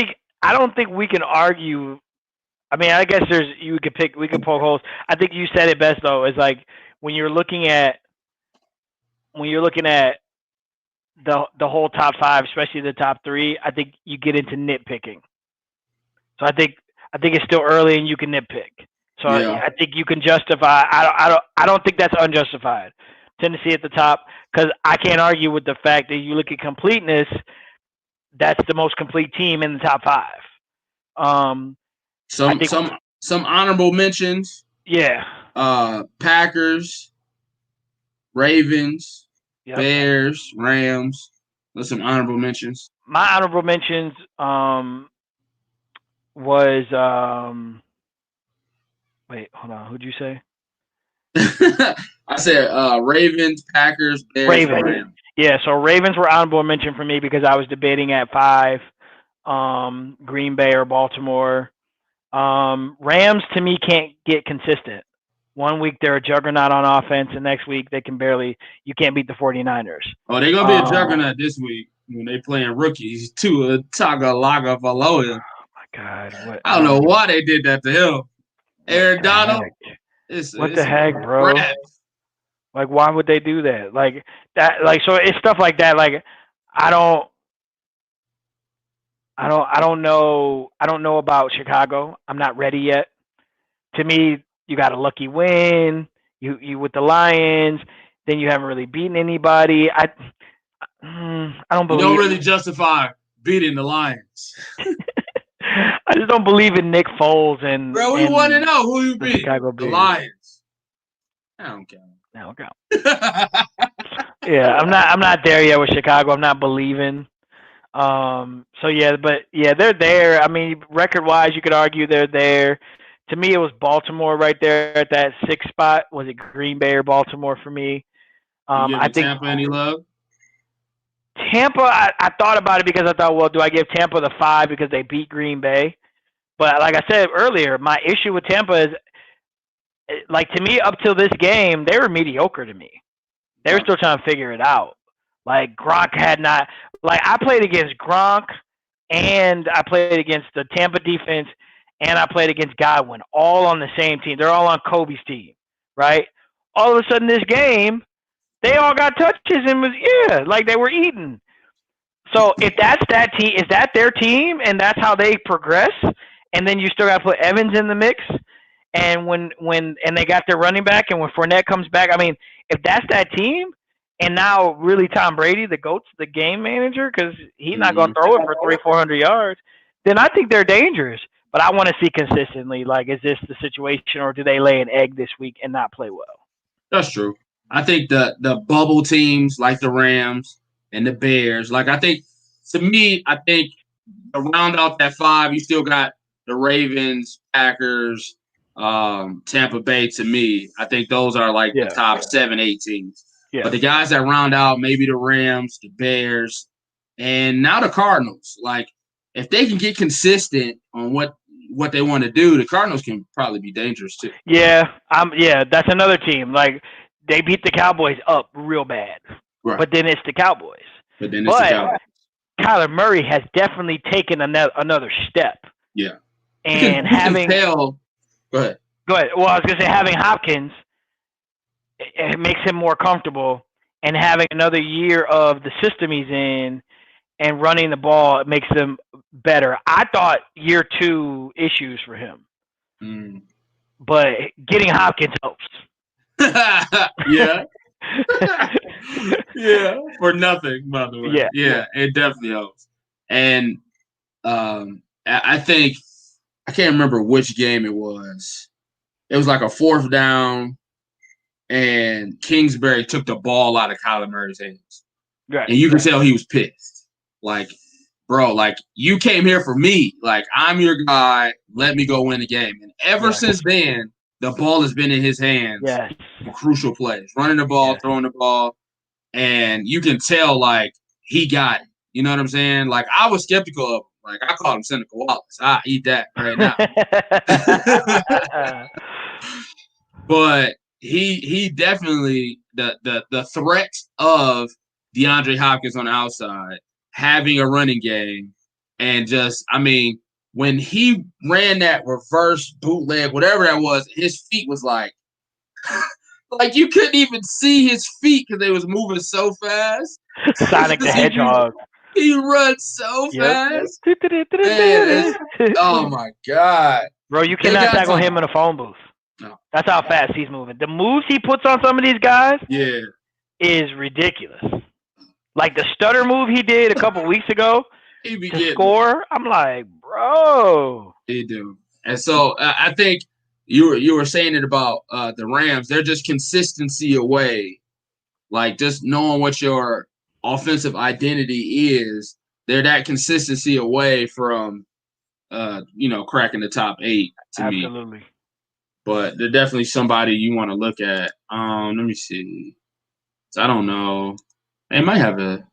B: think we can argue. I mean, I guess we could poke holes. I think you said it best though. It's like when you're looking at the whole top 5, especially the top 3, I think you get into nitpicking. So I think it's still early and you can nitpick. So yeah. I think you can justify. I don't think that's unjustified. Tennessee at the top, because I can't argue with the fact that you look at completeness. That's the most complete team in the top 5.
A: Some honorable mentions.
B: Yeah.
A: Packers, Ravens, Bears, Rams, What's some honorable mentions?
B: My honorable mentions was wait, hold on. Who'd you say?
A: I said Ravens, Packers, Bears,
B: Ravens.
A: Rams.
B: Yeah, so Ravens were honorable mention for me because I was debating at 5, Green Bay or Baltimore. Rams to me can't get consistent. One week they're a juggernaut on offense, and next week they can barely. You can't beat the 49ers.
A: Oh, they're gonna be a juggernaut this week when they playing rookies. Tua Tagovailoa.
B: Oh my God! What?
A: I don't know why they did that to him. Aaron Donald.
B: What the heck, bro? Like, why would they do that? Like that. Like, so it's stuff like that. Like, I don't know. I don't know about Chicago. I'm not ready yet. To me, you got a lucky win. You with the Lions. Then you haven't really beaten anybody. I don't believe.
A: You don't really justify beating the Lions.
B: I just don't believe in Nick Foles and.
A: Bro, we want to know who you beat.
B: Chicago
A: the Lions. I don't count.
B: I don't count. Yeah, I'm not there yet with Chicago. I'm not believing. So yeah, but yeah, they're there. I mean, record wise, you could argue they're there. To me, it was Baltimore right there at that 6th spot. Was it Green Bay or Baltimore for me? I think
A: Tampa any love?
B: Tampa, I thought about it because I thought, well, do I give Tampa the 5 because they beat Green Bay? But like I said earlier, my issue with Tampa is, like, to me, up till this game, they were mediocre to me. They were still trying to figure it out. Like, Gronk had not – like, I played against Gronk, and I played against the Tampa defense, and I played against Godwin, all on the same team. They're all on Kobe's team, right? All of a sudden, this game, they all got touches and like they were eating. So if that's that team, is that their team, and that's how they progress? And then you still got to put Evans in the mix, and when they got their running back, and when Fournette comes back, I mean, if that's that team, and now really Tom Brady, the GOAT's the game manager because he's not going to throw it for 300-400 yards, then I think they're dangerous. But I want to see consistently, like, is this the situation, or do they lay an egg this week and not play well?
A: That's true. I think the bubble teams like the Rams and the Bears, like, I think, to me, I think to round out that 5, you still got the Ravens, Packers, Tampa Bay. To me, I think those are like the top 7-8 teams. Yeah. But the guys that round out, maybe the Rams, the Bears, and now the Cardinals. Like, if they can get consistent on what they want to do, the Cardinals can probably be dangerous too.
B: Yeah, that's another team. Like, they beat the Cowboys up real bad, right. But then it's the Cowboys.
A: But then it's the Cowboys.
B: Kyler Murray has definitely taken another step.
A: Yeah,
B: and
A: go ahead.
B: Well, I was gonna say, having Hopkins, it makes him more comfortable, and having another year of the system he's in and running the ball, it makes them better. I thought year 2 issues for him, but getting Hopkins helps.
A: Yeah. Yeah, for nothing, by the way. Yeah, it definitely helps. And I think, I can't remember which game it was. It was like a 4th down, and Kingsbury took the ball out of Kyler Murray's hands. Right. And you could tell he was pissed. Like, bro, like, you came here for me. Like, I'm your guy. Let me go win the game. And ever since then, the ball has been in his hands for crucial plays. Running the ball, throwing the ball. And you can tell, like, he got it. You know what I'm saying? Like, I was skeptical of him. Like, I called him Seneca Wallace. I eat that right now. But he definitely, the threat of DeAndre Hopkins on the outside, having a running game, and just, I mean, when he ran that reverse bootleg, whatever that was, his feet was like you couldn't even see his feet because they was moving so fast.
B: Sonic the Hedgehog.
A: He runs so fast. Man, oh my God.
B: Bro, you cannot tackle him in a phone booth. No. That's how fast he's moving. The moves he puts on some of these guys is ridiculous. Like the stutter move he did a couple weeks ago to score, I'm like, bro.
A: He do. And so I think you were saying it about the Rams. They're just consistency away. Like, just knowing what your offensive identity is, they're that consistency away from, cracking the top 8 to me.
B: Absolutely.
A: But they're definitely somebody you want to look at. Let me see. So I don't know. They might have a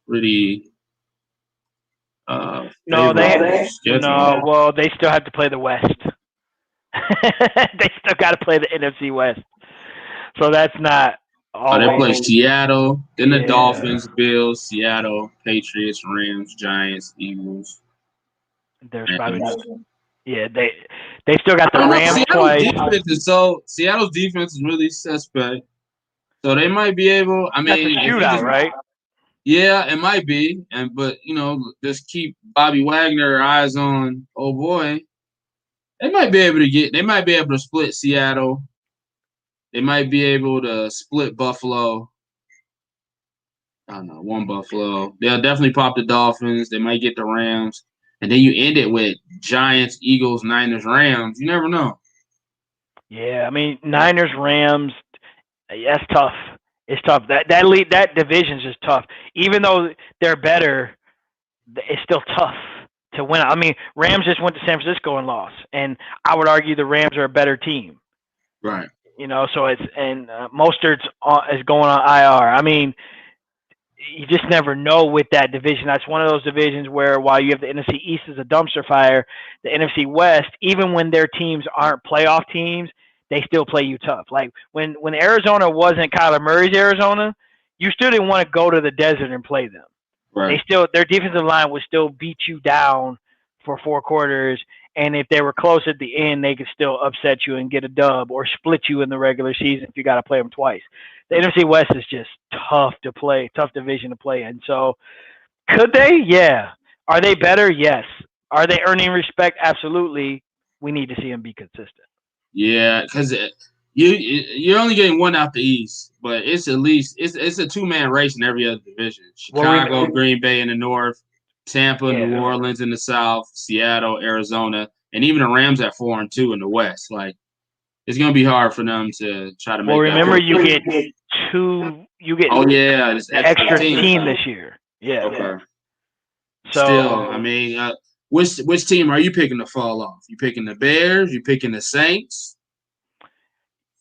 A: pretty
B: Well,
A: schedule.
B: they still have to play the West. They still got to play the NFC West. So that's not.
A: They play Seattle, then the Dolphins, Bills, Seattle, Patriots, Rams, Giants, Eagles.
B: There's probably they still got the Rams twice.
A: Seattle's defense is really suspect, so they might be able. I mean,
B: that's a shootout, right?
A: Yeah, it might be, but just keep Bobby Wagner eyes on. Oh boy, they might be able to split Seattle. They might be able to split Buffalo. I don't know, one Buffalo. They'll definitely pop the Dolphins. They might get the Rams. And then you end it with Giants, Eagles, Niners, Rams. You never know.
B: Yeah, I mean, Niners, Rams, that's tough. It's tough. That division's just tough. Even though they're better, it's still tough to win. I mean, Rams just went to San Francisco and lost. And I would argue the Rams are a better team.
A: Right.
B: So it's Mostert's is going on IR. I mean, you just never know with that division. That's one of those divisions where while you have the NFC East as a dumpster fire, the NFC West, even when their teams aren't playoff teams, they still play you tough. Like when Arizona wasn't Kyler Murray's Arizona, you still didn't want to go to the desert and play them.
A: Right.
B: Their defensive line would still beat you down for 4 quarters. And if they were close at the end, they could still upset you and get a dub or split you in the regular season if you got to play them twice. The NFC West is just tough to play, tough division to play in. So could they? Yeah. Are they better? Yes. Are they earning respect? Absolutely. We need to see them be consistent.
A: Yeah, because you're only getting one out the East, but it's at least it's a 2-man race in every other division. Chicago, Green Bay in the North, Tampa, New Orleans in the South, Seattle, Arizona, and even the Rams at 4-2 in the West. Like, it's gonna be hard for them to try to make.
B: Well, remember you get
A: this
B: extra team this year. Yeah.
A: Okay. So still, I mean, which team are you picking to fall off? You picking the Bears? You picking the Saints?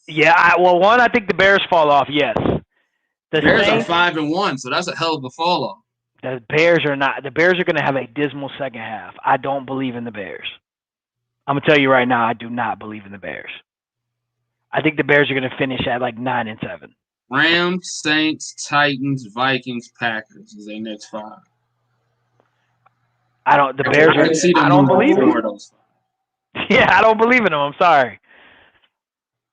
B: Yeah, I think the Bears fall off. Yes.
A: The Bears are 5-1, so that's a hell of a fall off.
B: The Bears are not. The Bears are going to have a dismal second half. I don't believe in the Bears. I'm going to tell you right now, I do not believe in the Bears. I think the Bears are going to finish at like 9-7.
A: Rams, Saints, Titans, Vikings, Packers is their next 5.
B: I don't believe in them. Yeah, I don't believe in them. I'm sorry.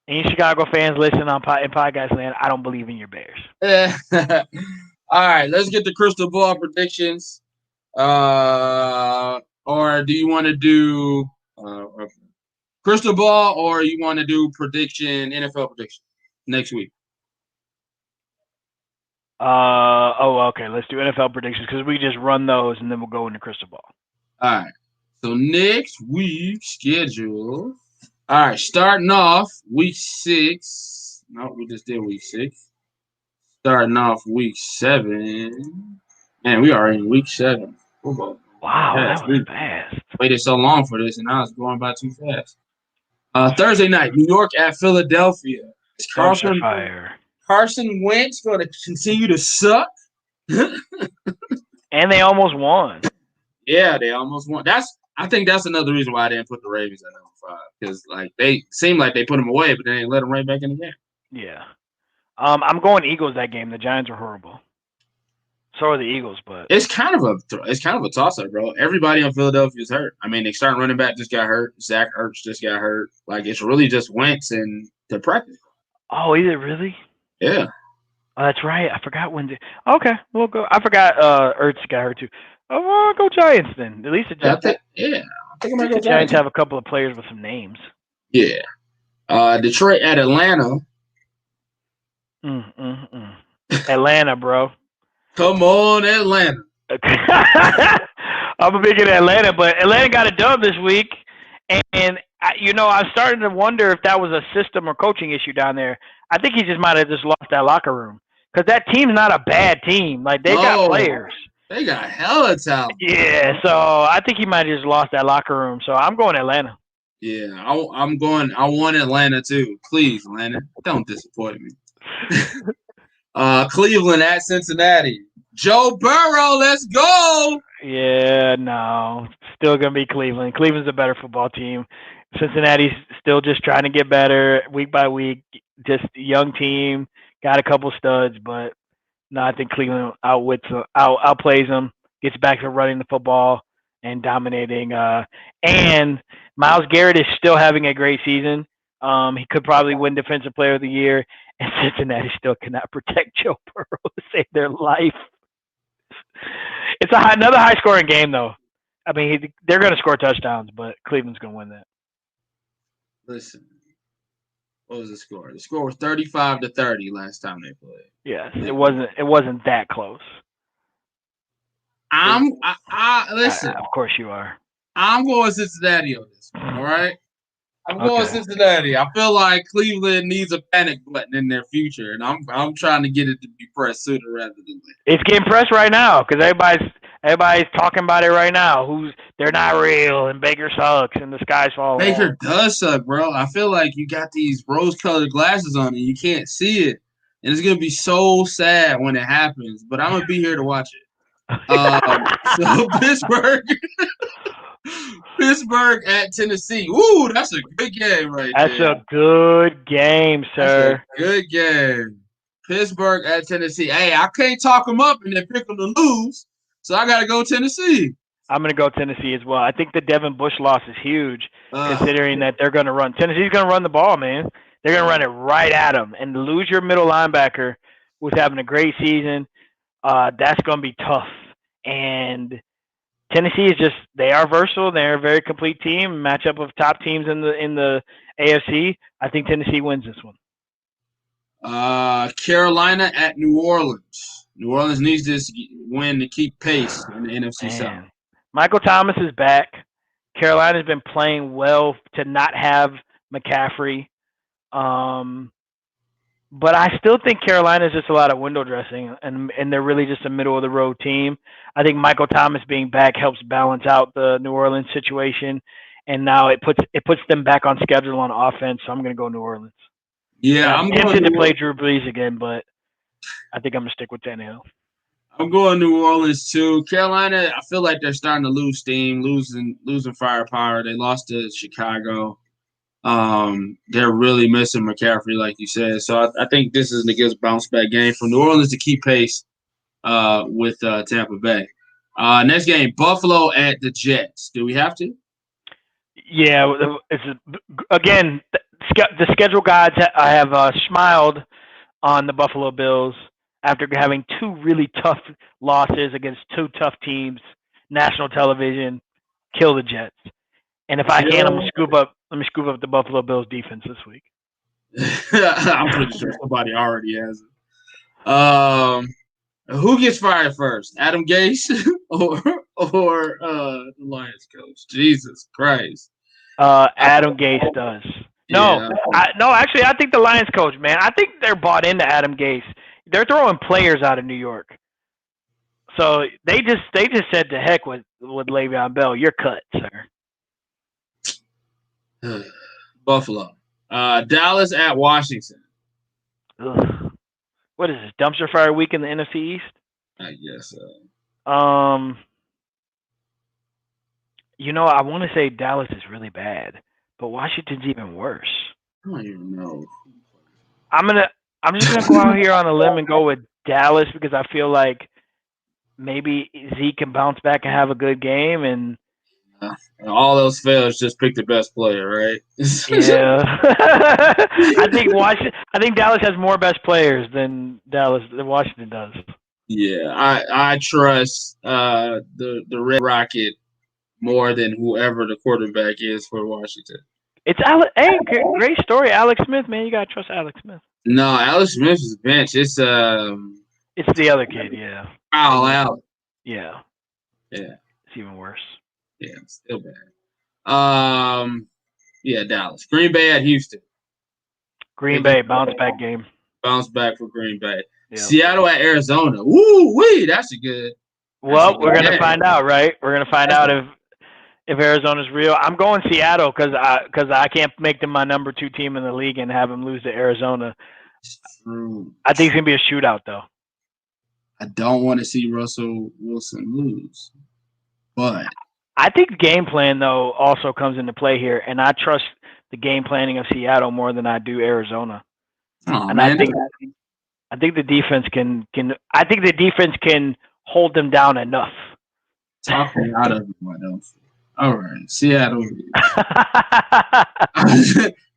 B: Any Chicago fans listening in podcast land, I don't believe in your Bears.
A: All right, let's get the crystal ball predictions. Or do you want to do crystal ball, or you want to do NFL prediction next week?
B: Okay. Let's do NFL predictions because we just run those and then we'll go into crystal ball.
A: All right. So next week's schedule. All right, starting off week 6. No, we just did week 6. Starting off week 7. Man, we are in week 7.
B: Wow, that was fast.
A: Waited so long for this, and now it's going by too fast. Thursday night, New York at Philadelphia. Carson Wentz going to continue to suck.
B: And they almost won.
A: Yeah, they almost won. I think that's another reason why I didn't put the Ravens at number 5, because like they seem like they put them away, but they didn't let them right back in the game.
B: Yeah, I'm going Eagles that game. The Giants are horrible. So are the Eagles, but
A: it's kind of a toss-up, bro. Everybody in Philadelphia is hurt. I mean, they starting running back just got hurt. Zach Ertz just got hurt. Like, it's really just Wentz and the practice.
B: Oh, is it really?
A: Yeah.
B: Oh, that's right. I forgot when. Okay, we'll go. I forgot Ertz got hurt too. Oh, well, go Giants then. At least the Giants.
A: I think I might go
B: Giants have a couple of players with some names.
A: Yeah. Detroit at Atlanta.
B: Atlanta, bro.
A: Come on, Atlanta.
B: I'm a big in Atlanta, but Atlanta got a dub this week. And, I'm starting to wonder if that was a system or coaching issue down there. I think he just might have just lost that locker room. Because that team's not a bad team. Like, they got players.
A: They got hella talent.
B: Yeah, so I think he might have just lost that locker room. So I'm going Atlanta.
A: Yeah, I'm going. I want Atlanta too. Please, Atlanta, don't disappoint me. Cleveland at Cincinnati. Joe Burrow, let's go.
B: Yeah, no, still gonna be Cleveland. Cleveland's a better football team. Cincinnati's still just trying to get better week by week. Just a young team, got a couple studs, but no, I think Cleveland outplays them, gets back to running the football and dominating. And Myles Garrett is still having a great season. He could probably win Defensive Player of the Year, and Cincinnati still cannot protect Joe Burrow to save their life. It's another high-scoring game, though. I mean, they're going to score touchdowns, but Cleveland's going to win that.
A: Listen, what was the score? The score was 35-30 last time they played.
B: Yes, it wasn't that close.
A: Listen.
B: Of course you are.
A: I'm going Cincinnati on this one. All right. I'm going Cincinnati. I feel like Cleveland needs a panic button in their future, and I'm trying to get it to be pressed sooner rather than later.
B: It's getting pressed right now because everybody's talking about it right now. They're not real, and Baker sucks, and the sky's falling.
A: Baker does suck, bro. I feel like you got these rose-colored glasses on and you can't see it, and it's gonna be so sad when it happens. But I'm gonna be here to watch it. So Pittsburgh at Tennessee. Ooh, that's a good game right there.
B: That's a good game, sir.
A: That's a good game. Pittsburgh at Tennessee. Hey, I can't talk them up and then pick them to lose, so I got to go Tennessee.
B: I'm going to go Tennessee as well. I think the Devin Bush loss is huge, considering that they're going to run. Tennessee's going to run the ball, man. They're going to run it right at them. And lose your middle linebacker who's having a great season, that's going to be tough. And Tennessee is they are versatile. They're a very complete team. Matchup of top teams in the AFC. I think Tennessee wins this one.
A: Carolina at New Orleans. New Orleans needs this win to keep pace in the NFC South.
B: Michael Thomas is back. Carolina's been playing well to not have McCaffrey. But I still think Carolina is just a lot of window dressing, and they're really just a middle of the road team. I think Michael Thomas being back helps balance out the New Orleans situation, and now it puts them back on schedule on offense. So I'm going to go New Orleans.
A: Yeah,
B: I'm tempted to play Drew Brees again, but I think I'm going to stick with Tannehill.
A: I'm going New Orleans too. Carolina, I feel like they're starting to lose steam, losing firepower. They lost to Chicago. They're really missing McCaffrey, like you said. So I think this is a good bounce back game for New Orleans to keep pace with Tampa Bay. Next game, Buffalo at the Jets. Do we have to?
B: Yeah, again, the schedule gods I have smiled on the Buffalo Bills after having two really tough losses against two tough teams, national television, kill the Jets. And if I can, let me scoop up the Buffalo Bills defense this week.
A: I'm pretty sure somebody already has it. Who gets fired first, Adam Gase or the Lions coach? Jesus Christ.
B: Adam Gase does. No, actually, I think the Lions coach, man. I think they're bought into Adam Gase. They're throwing players out of New York. So they just said to heck with Le'Veon Bell. You're cut, sir.
A: Buffalo. Dallas at Washington.
B: Ugh. What is this, dumpster fire week in the NFC East?
A: I guess so.
B: I want to say Dallas is really bad, but Washington's even worse.
A: I don't even know.
B: I'm just gonna go out here on a limb and go with Dallas because I feel like maybe Zeke can bounce back and have a good game, and
A: all else fails, just pick the best player, right?
B: Yeah. I think Dallas has more best players than Washington does.
A: Yeah, I trust the Red Rocket more than whoever the quarterback is for Washington.
B: It's great story, Alex Smith, man. You gotta trust Alex Smith.
A: No, Alex Smith is bench. It's
B: the other kid, yeah.
A: Kyle Allen.
B: Yeah.
A: Yeah.
B: It's even worse.
A: Yeah, still bad. Yeah, Dallas. Green Bay at Houston.
B: Green Bay, bounce back game.
A: Bounce back for Green Bay.
B: Yeah.
A: Seattle at Arizona. Woo wee, that's a good.
B: Well, we're gonna find out, right? We're gonna find out if Arizona's real. I'm going Seattle because I can't make them my number 2 team in the league and have them lose to Arizona.
A: True.
B: I think it's gonna be a shootout though.
A: I don't want to see Russell Wilson lose, but
B: I think the game plan though also comes into play here, and I trust the game planning of Seattle more than I do Arizona.
A: oh
B: And
A: man,
B: I think the defense can hold them down enough.
A: talk me out of it. Why don't you? All right, Seattle.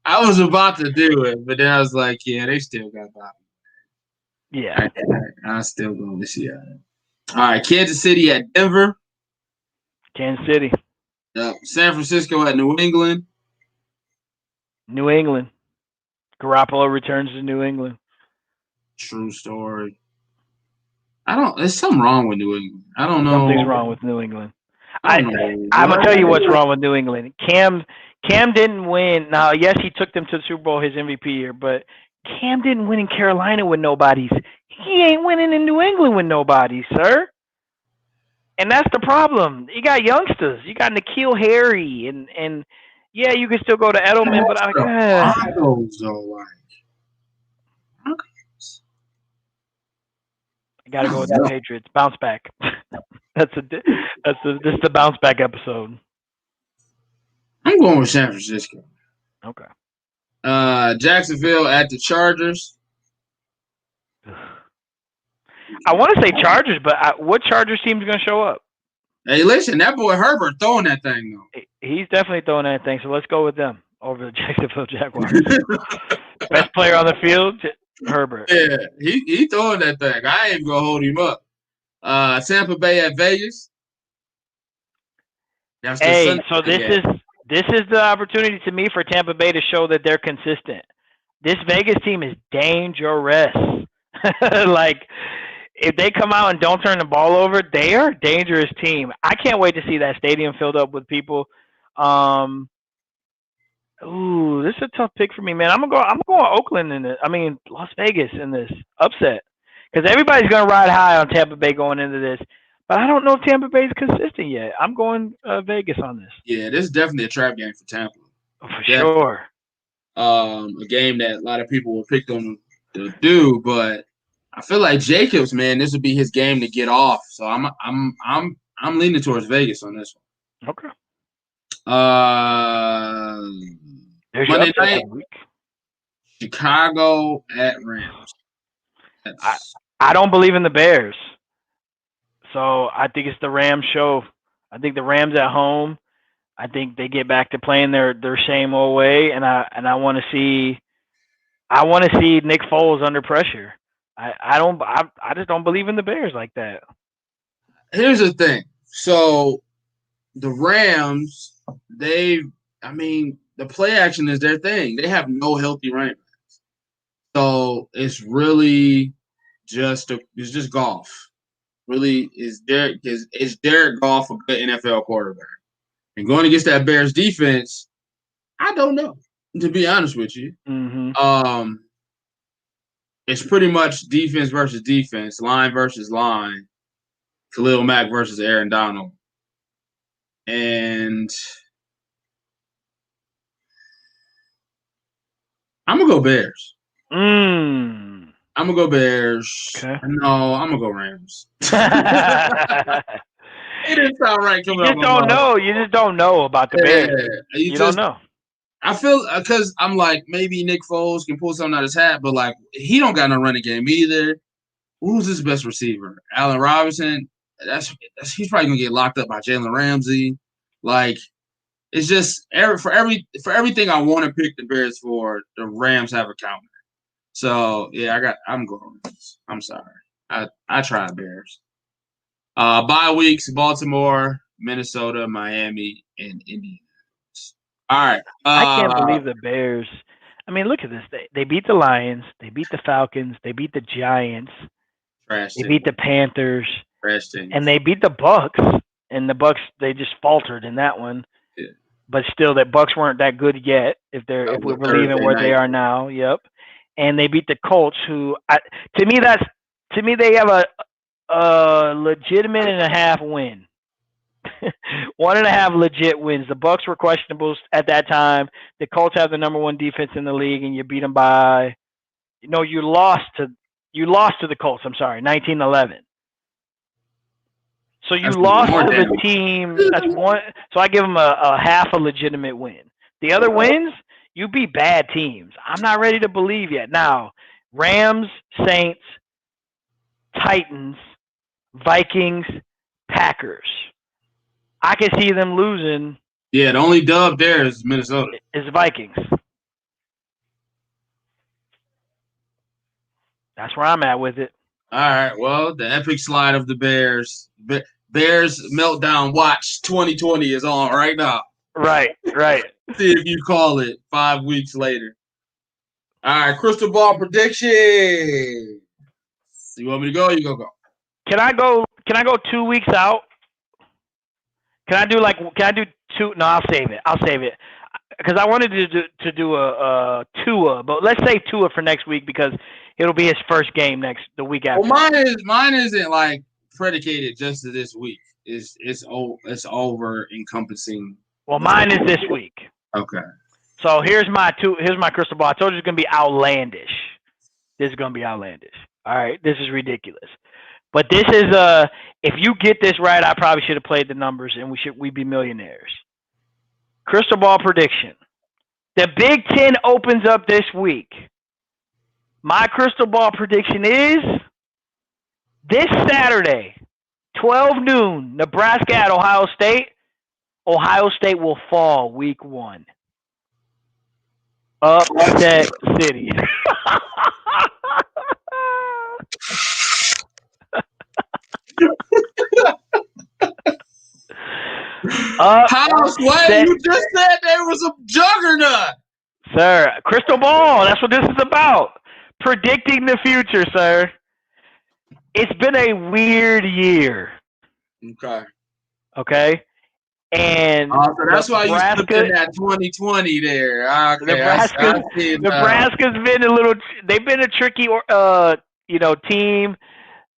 A: I was about to do it, but then I was like, yeah, they still got Bobby.
B: Yeah.
A: I still go with Seattle. All right, Kansas City at Denver.
B: Kansas City.
A: San Francisco at New England.
B: New England. Garoppolo returns to New England.
A: True story. There's something wrong with New England. I don't know.
B: Something's wrong with New England. I'm
A: going
B: to tell you what's wrong with New England. Cam didn't win. Now, yes, he took them to the Super Bowl his MVP year, but Cam didn't win in Carolina with nobodies. He ain't winning in New England with nobodies, sir. And that's the problem. You got youngsters. You got N'Keal Harry, and yeah, you can still go to Edelman, but I gotta go with the Patriots. Bounce back. This is the bounce back episode.
A: I'm going with San Francisco.
B: Okay.
A: Jacksonville at the Chargers.
B: I want to say Chargers, but what Chargers team is going to show up?
A: Hey, listen, that boy Herbert throwing that thing though.
B: He's definitely throwing that thing. So let's go with them over the Jacksonville Jaguars. Best player on the field, Herbert.
A: Yeah, he throwing that thing. I ain't gonna hold him up. Tampa Bay at Vegas.
B: Hey, so this is the opportunity to me for Tampa Bay to show that they're consistent. This Vegas team is dangerous. Like, if they come out and don't turn the ball over, they are a dangerous team. I can't wait to see that stadium filled up with people. This is a tough pick for me, man. I'm going Oakland in this. I mean, Las Vegas in this upset, because everybody's gonna ride high on Tampa Bay going into this. But I don't know if Tampa Bay is consistent yet. I'm going Vegas on this.
A: Yeah, this is definitely a trap game for Tampa.
B: Oh, for sure.
A: A game that a lot of people will pick on to do, but I feel like Jacobs, man, this would be his game to get off. So I'm leaning towards Vegas on this one.
B: Okay.
A: Monday night, Chicago at Rams.
B: I don't believe in the Bears, so I think it's the Rams show. I think the Rams at home. I think they get back to playing their same old way, and I want to see Nick Foles under pressure. I just don't believe in the Bears like that.
A: Here's the thing. So the Rams, the play action is their thing. They have no healthy running backs. So it's really just golf. Really, is Derek Goff a good NFL quarterback? And going against that Bears defense, I don't know, to be honest with you.
B: Mm-hmm.
A: It's pretty much defense versus defense, line versus line, Khalil Mack versus Aaron Donald. And I'm going to go Bears. I'm going to go Bears.
B: Okay.
A: No, I'm going to go Rams. It didn't sound right coming up.
B: You just don't know about the Bears. You don't know.
A: I feel because I'm like, maybe Nick Foles can pull something out of his hat, but like he don't got no running game either. Who's his best receiver? Allen Robinson. He's probably gonna get locked up by Jalen Ramsey. Like, it's just for everything I want to pick the Bears for, the Rams have a counter. So yeah, I'm going Rams. I'm sorry. I tried Bears. Bye weeks: Baltimore, Minnesota, Miami, and Indiana. All right.
B: I can't believe the Bears. I mean, look at this. They beat the Lions. They beat the Falcons. They beat the Giants. They beat the Panthers. And they beat the Bucks. And the Bucks, they just faltered in that one.
A: Yeah.
B: But still, the Bucks weren't that good yet. If we're believing where they are now. Yep. And they beat the Colts, who to me To me, they have a legitimate and a half win. 1.5 legit wins. The Bucks were questionable at that time. The Colts have the number 1 defense in the league, and you beat them by, you lost to the Colts. I'm sorry, 19-11. So you lost to the team. That's one. So I give them a half a legitimate win. The other wins, you beat bad teams. I'm not ready to believe yet. Now, Rams, Saints, Titans, Vikings, Packers. I can see them losing.
A: Yeah, the only dub there is Minnesota.
B: Is Vikings. That's where I'm at with it.
A: All right. Well, the epic slide of the Bears. Bears meltdown watch 2020 is on right now.
B: Right.
A: See if you call it 5 weeks later. All right, crystal ball prediction. You want me to go? You go.
B: Can I go 2 weeks out? Can I do 2? No, I'll save it because I wanted to do a Tua, but let's say Tua for next week because it'll be his first game the week after.
A: Well, mine isn't like predicated just to this week. It's over encompassing.
B: Well, mine is this week.
A: Okay.
B: So here's my crystal ball. I told you it's gonna be outlandish. This is gonna be outlandish. All right, this is ridiculous. But this is if you get this right, I probably should have played the numbers and we'd be millionaires. Crystal ball prediction. The Big Ten opens up this week. My crystal ball prediction is this Saturday, 12 noon, Nebraska at Ohio State. Ohio State will fall week 1. Upset City.
A: House, what? You just said there was a juggernaut.
B: Sir, crystal ball. That's what this is about. Predicting the future, sir. It's been a weird year. Okay? And
A: so that's why you put in that 2020 there. Okay,
B: Nebraska's been they've been a tricky team,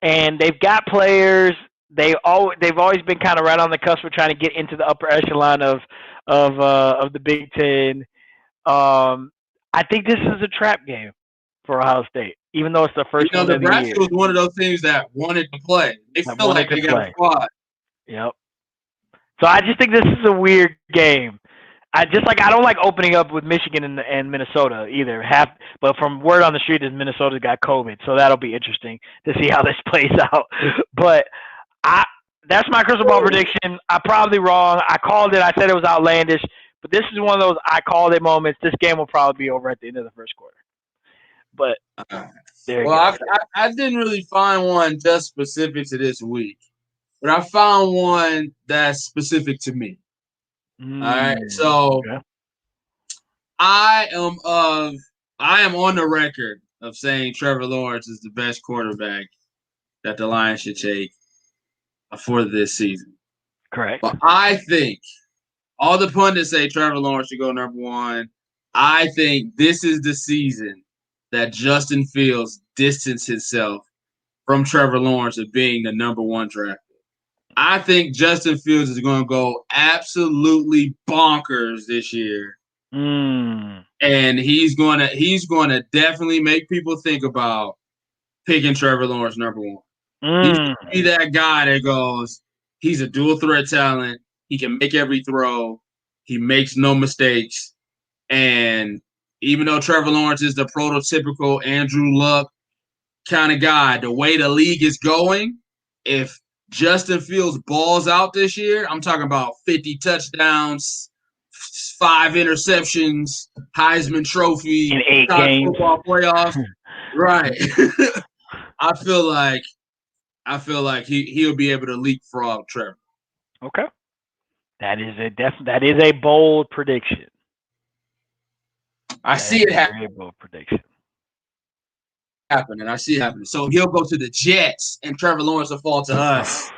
B: and they've got players. They've always been kind of right on the cusp of trying to get into the upper echelon of the Big Ten. I think this is a trap game for Ohio State, even though it's the first one of the year.
A: Nebraska was one of those teams that wanted to play. They feel like they got a squad.
B: Yep. So I just think this is a weird game. I don't like opening up with Michigan and Minnesota either. But from word on the street is Minnesota got COVID, so that'll be interesting to see how this plays out. But that's my crystal ball prediction. I'm probably wrong. I called it. I said it was outlandish. But this is one of those I called it moments. This game will probably be over at the end of the first quarter. But
A: I didn't really find one just specific to this week. But I found one that's specific to me. All right. So I am on the record of saying Trevor Lawrence is the best quarterback that the Lions should take for this season.
B: Correct.
A: But I think all the pundits say Trevor Lawrence should go number 1. I think this is the season that Justin Fields distanced himself from Trevor Lawrence of being the number 1 draft. I think Justin Fields is going to go absolutely bonkers this year. And he's going to definitely make people think about picking Trevor Lawrence number 1. He's going to be that guy that goes, he's a dual threat talent. He can make every throw. He makes no mistakes. And even though Trevor Lawrence is the prototypical Andrew Luck kind of guy, the way the league is going, if Justin Fields balls out this year, I'm talking about 50 touchdowns, 5 interceptions, Heisman Trophy,
B: in 8 games,
A: football playoffs. Right. I feel like he'll be able to leapfrog Trevor.
B: Okay. That is a bold prediction.
A: I see it happen.
B: Very bold prediction.
A: Happening. I see it happening. So he'll go to the Jets, and Trevor Lawrence will fall to us.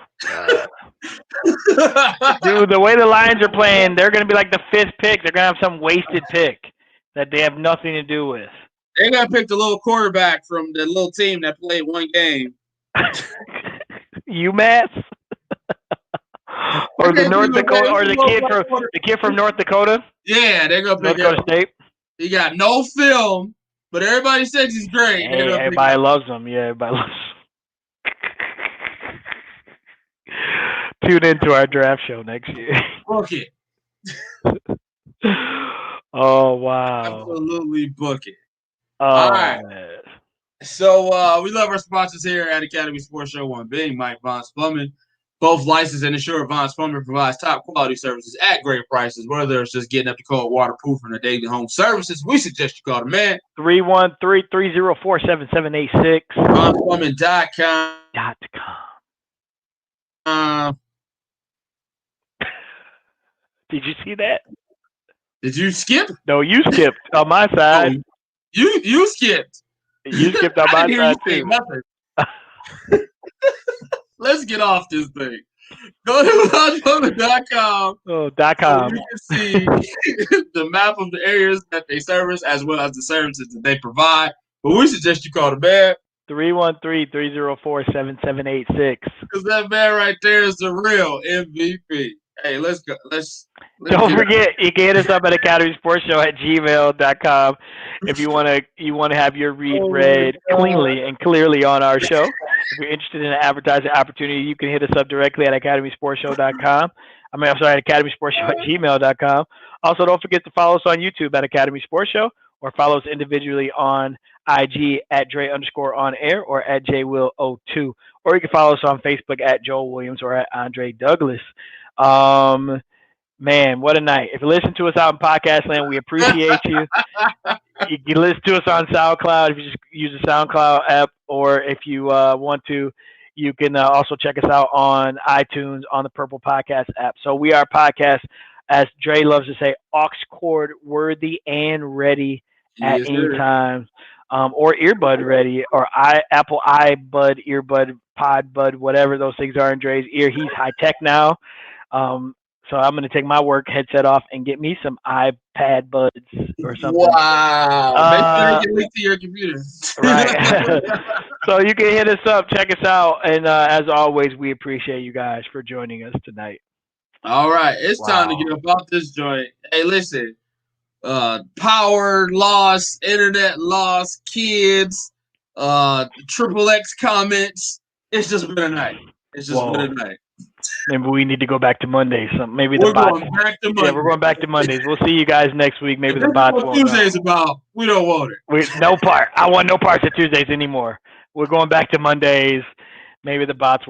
B: Dude, the way the Lions are playing, they're going to be like the 5th pick. They're going to have some wasted pick that they have nothing to do with.
A: They're going to pick the little quarterback from the little team that played 1 game.
B: UMass? Or the North Dakota, or the kid from North Dakota?
A: Yeah, they're gonna pick
B: North Dakota State.
A: He got no film, but everybody says he's great.
B: Hey, everybody loves him. Yeah, everybody loves him. Tune into our draft show next year.
A: Book it.
B: Oh wow!
A: Absolutely book it.
B: Oh,
A: all right.
B: Man.
A: So we love our sponsors here at Academy Sports Show. One being Mike Vaughn's Plumbing. Both licensed and insured. Vaughn's Plumbing provides top quality services at great prices. Whether it's just getting up to cold water, proofing, or daily home services, we suggest you call the man.
B: 313-304-7786.
A: VaughnsPlumbing.com.
B: Did you see that?
A: Did you skip?
B: No, you skipped on my side.
A: Oh, you skipped.
B: You skipped on my side too.
A: Let's get off this thing. Go to VaughnsPlumbing.com.
B: .com.
A: So you can see the map of the areas that they service as well as the services that they provide. But we suggest you call the man.
B: 313-304-7786.
A: Because that man right there is the real MVP. Hey, let's go. Let's
B: Don't forget, you can hit us up at academysportshow@gmail.com if you want to have your read read cleanly and clearly on our show. If you're interested in an advertising opportunity, you can hit us up directly at academysportshow.com. academysportshow@gmail.com. Also, don't forget to follow us on YouTube at Academy Sports Show, or follow us individually on IG at Dre_on-air or at JWill02. Or you can follow us on Facebook at Joel Williams or at Andre Douglas. Man, what a night. If you listen to us out in podcast land, we appreciate you. You can listen to us on SoundCloud if you just use the SoundCloud app, or if you want to, you can also check us out on iTunes on the Purple Podcast app. So we are podcast, as Dre loves to say, aux cord worthy and ready at any time, or earbud ready, or Apple iBud, earbud, podbud, whatever those things are in Dre's ear. He's high tech now. So I'm going to take my work headset off and get me some iPad buds or something.
A: Wow. Make sure you can link to your computer.
B: Right. So you can hit us up, check us out. And as always, we appreciate you guys for joining us tonight.
A: All right. It's time to get about this joint. Hey, listen. Power loss, internet loss, kids, XXX comments. It's just been a night. Been a night.
B: Maybe we need to go back to Mondays. Maybe
A: we're going back to Mondays.
B: Yeah, we're going back to Mondays. We'll see you guys next week. Maybe the bots won't.
A: Tuesdays about. We don't want it.
B: No part. I want no parts of Tuesdays anymore. We're going back to Mondays. Maybe the bots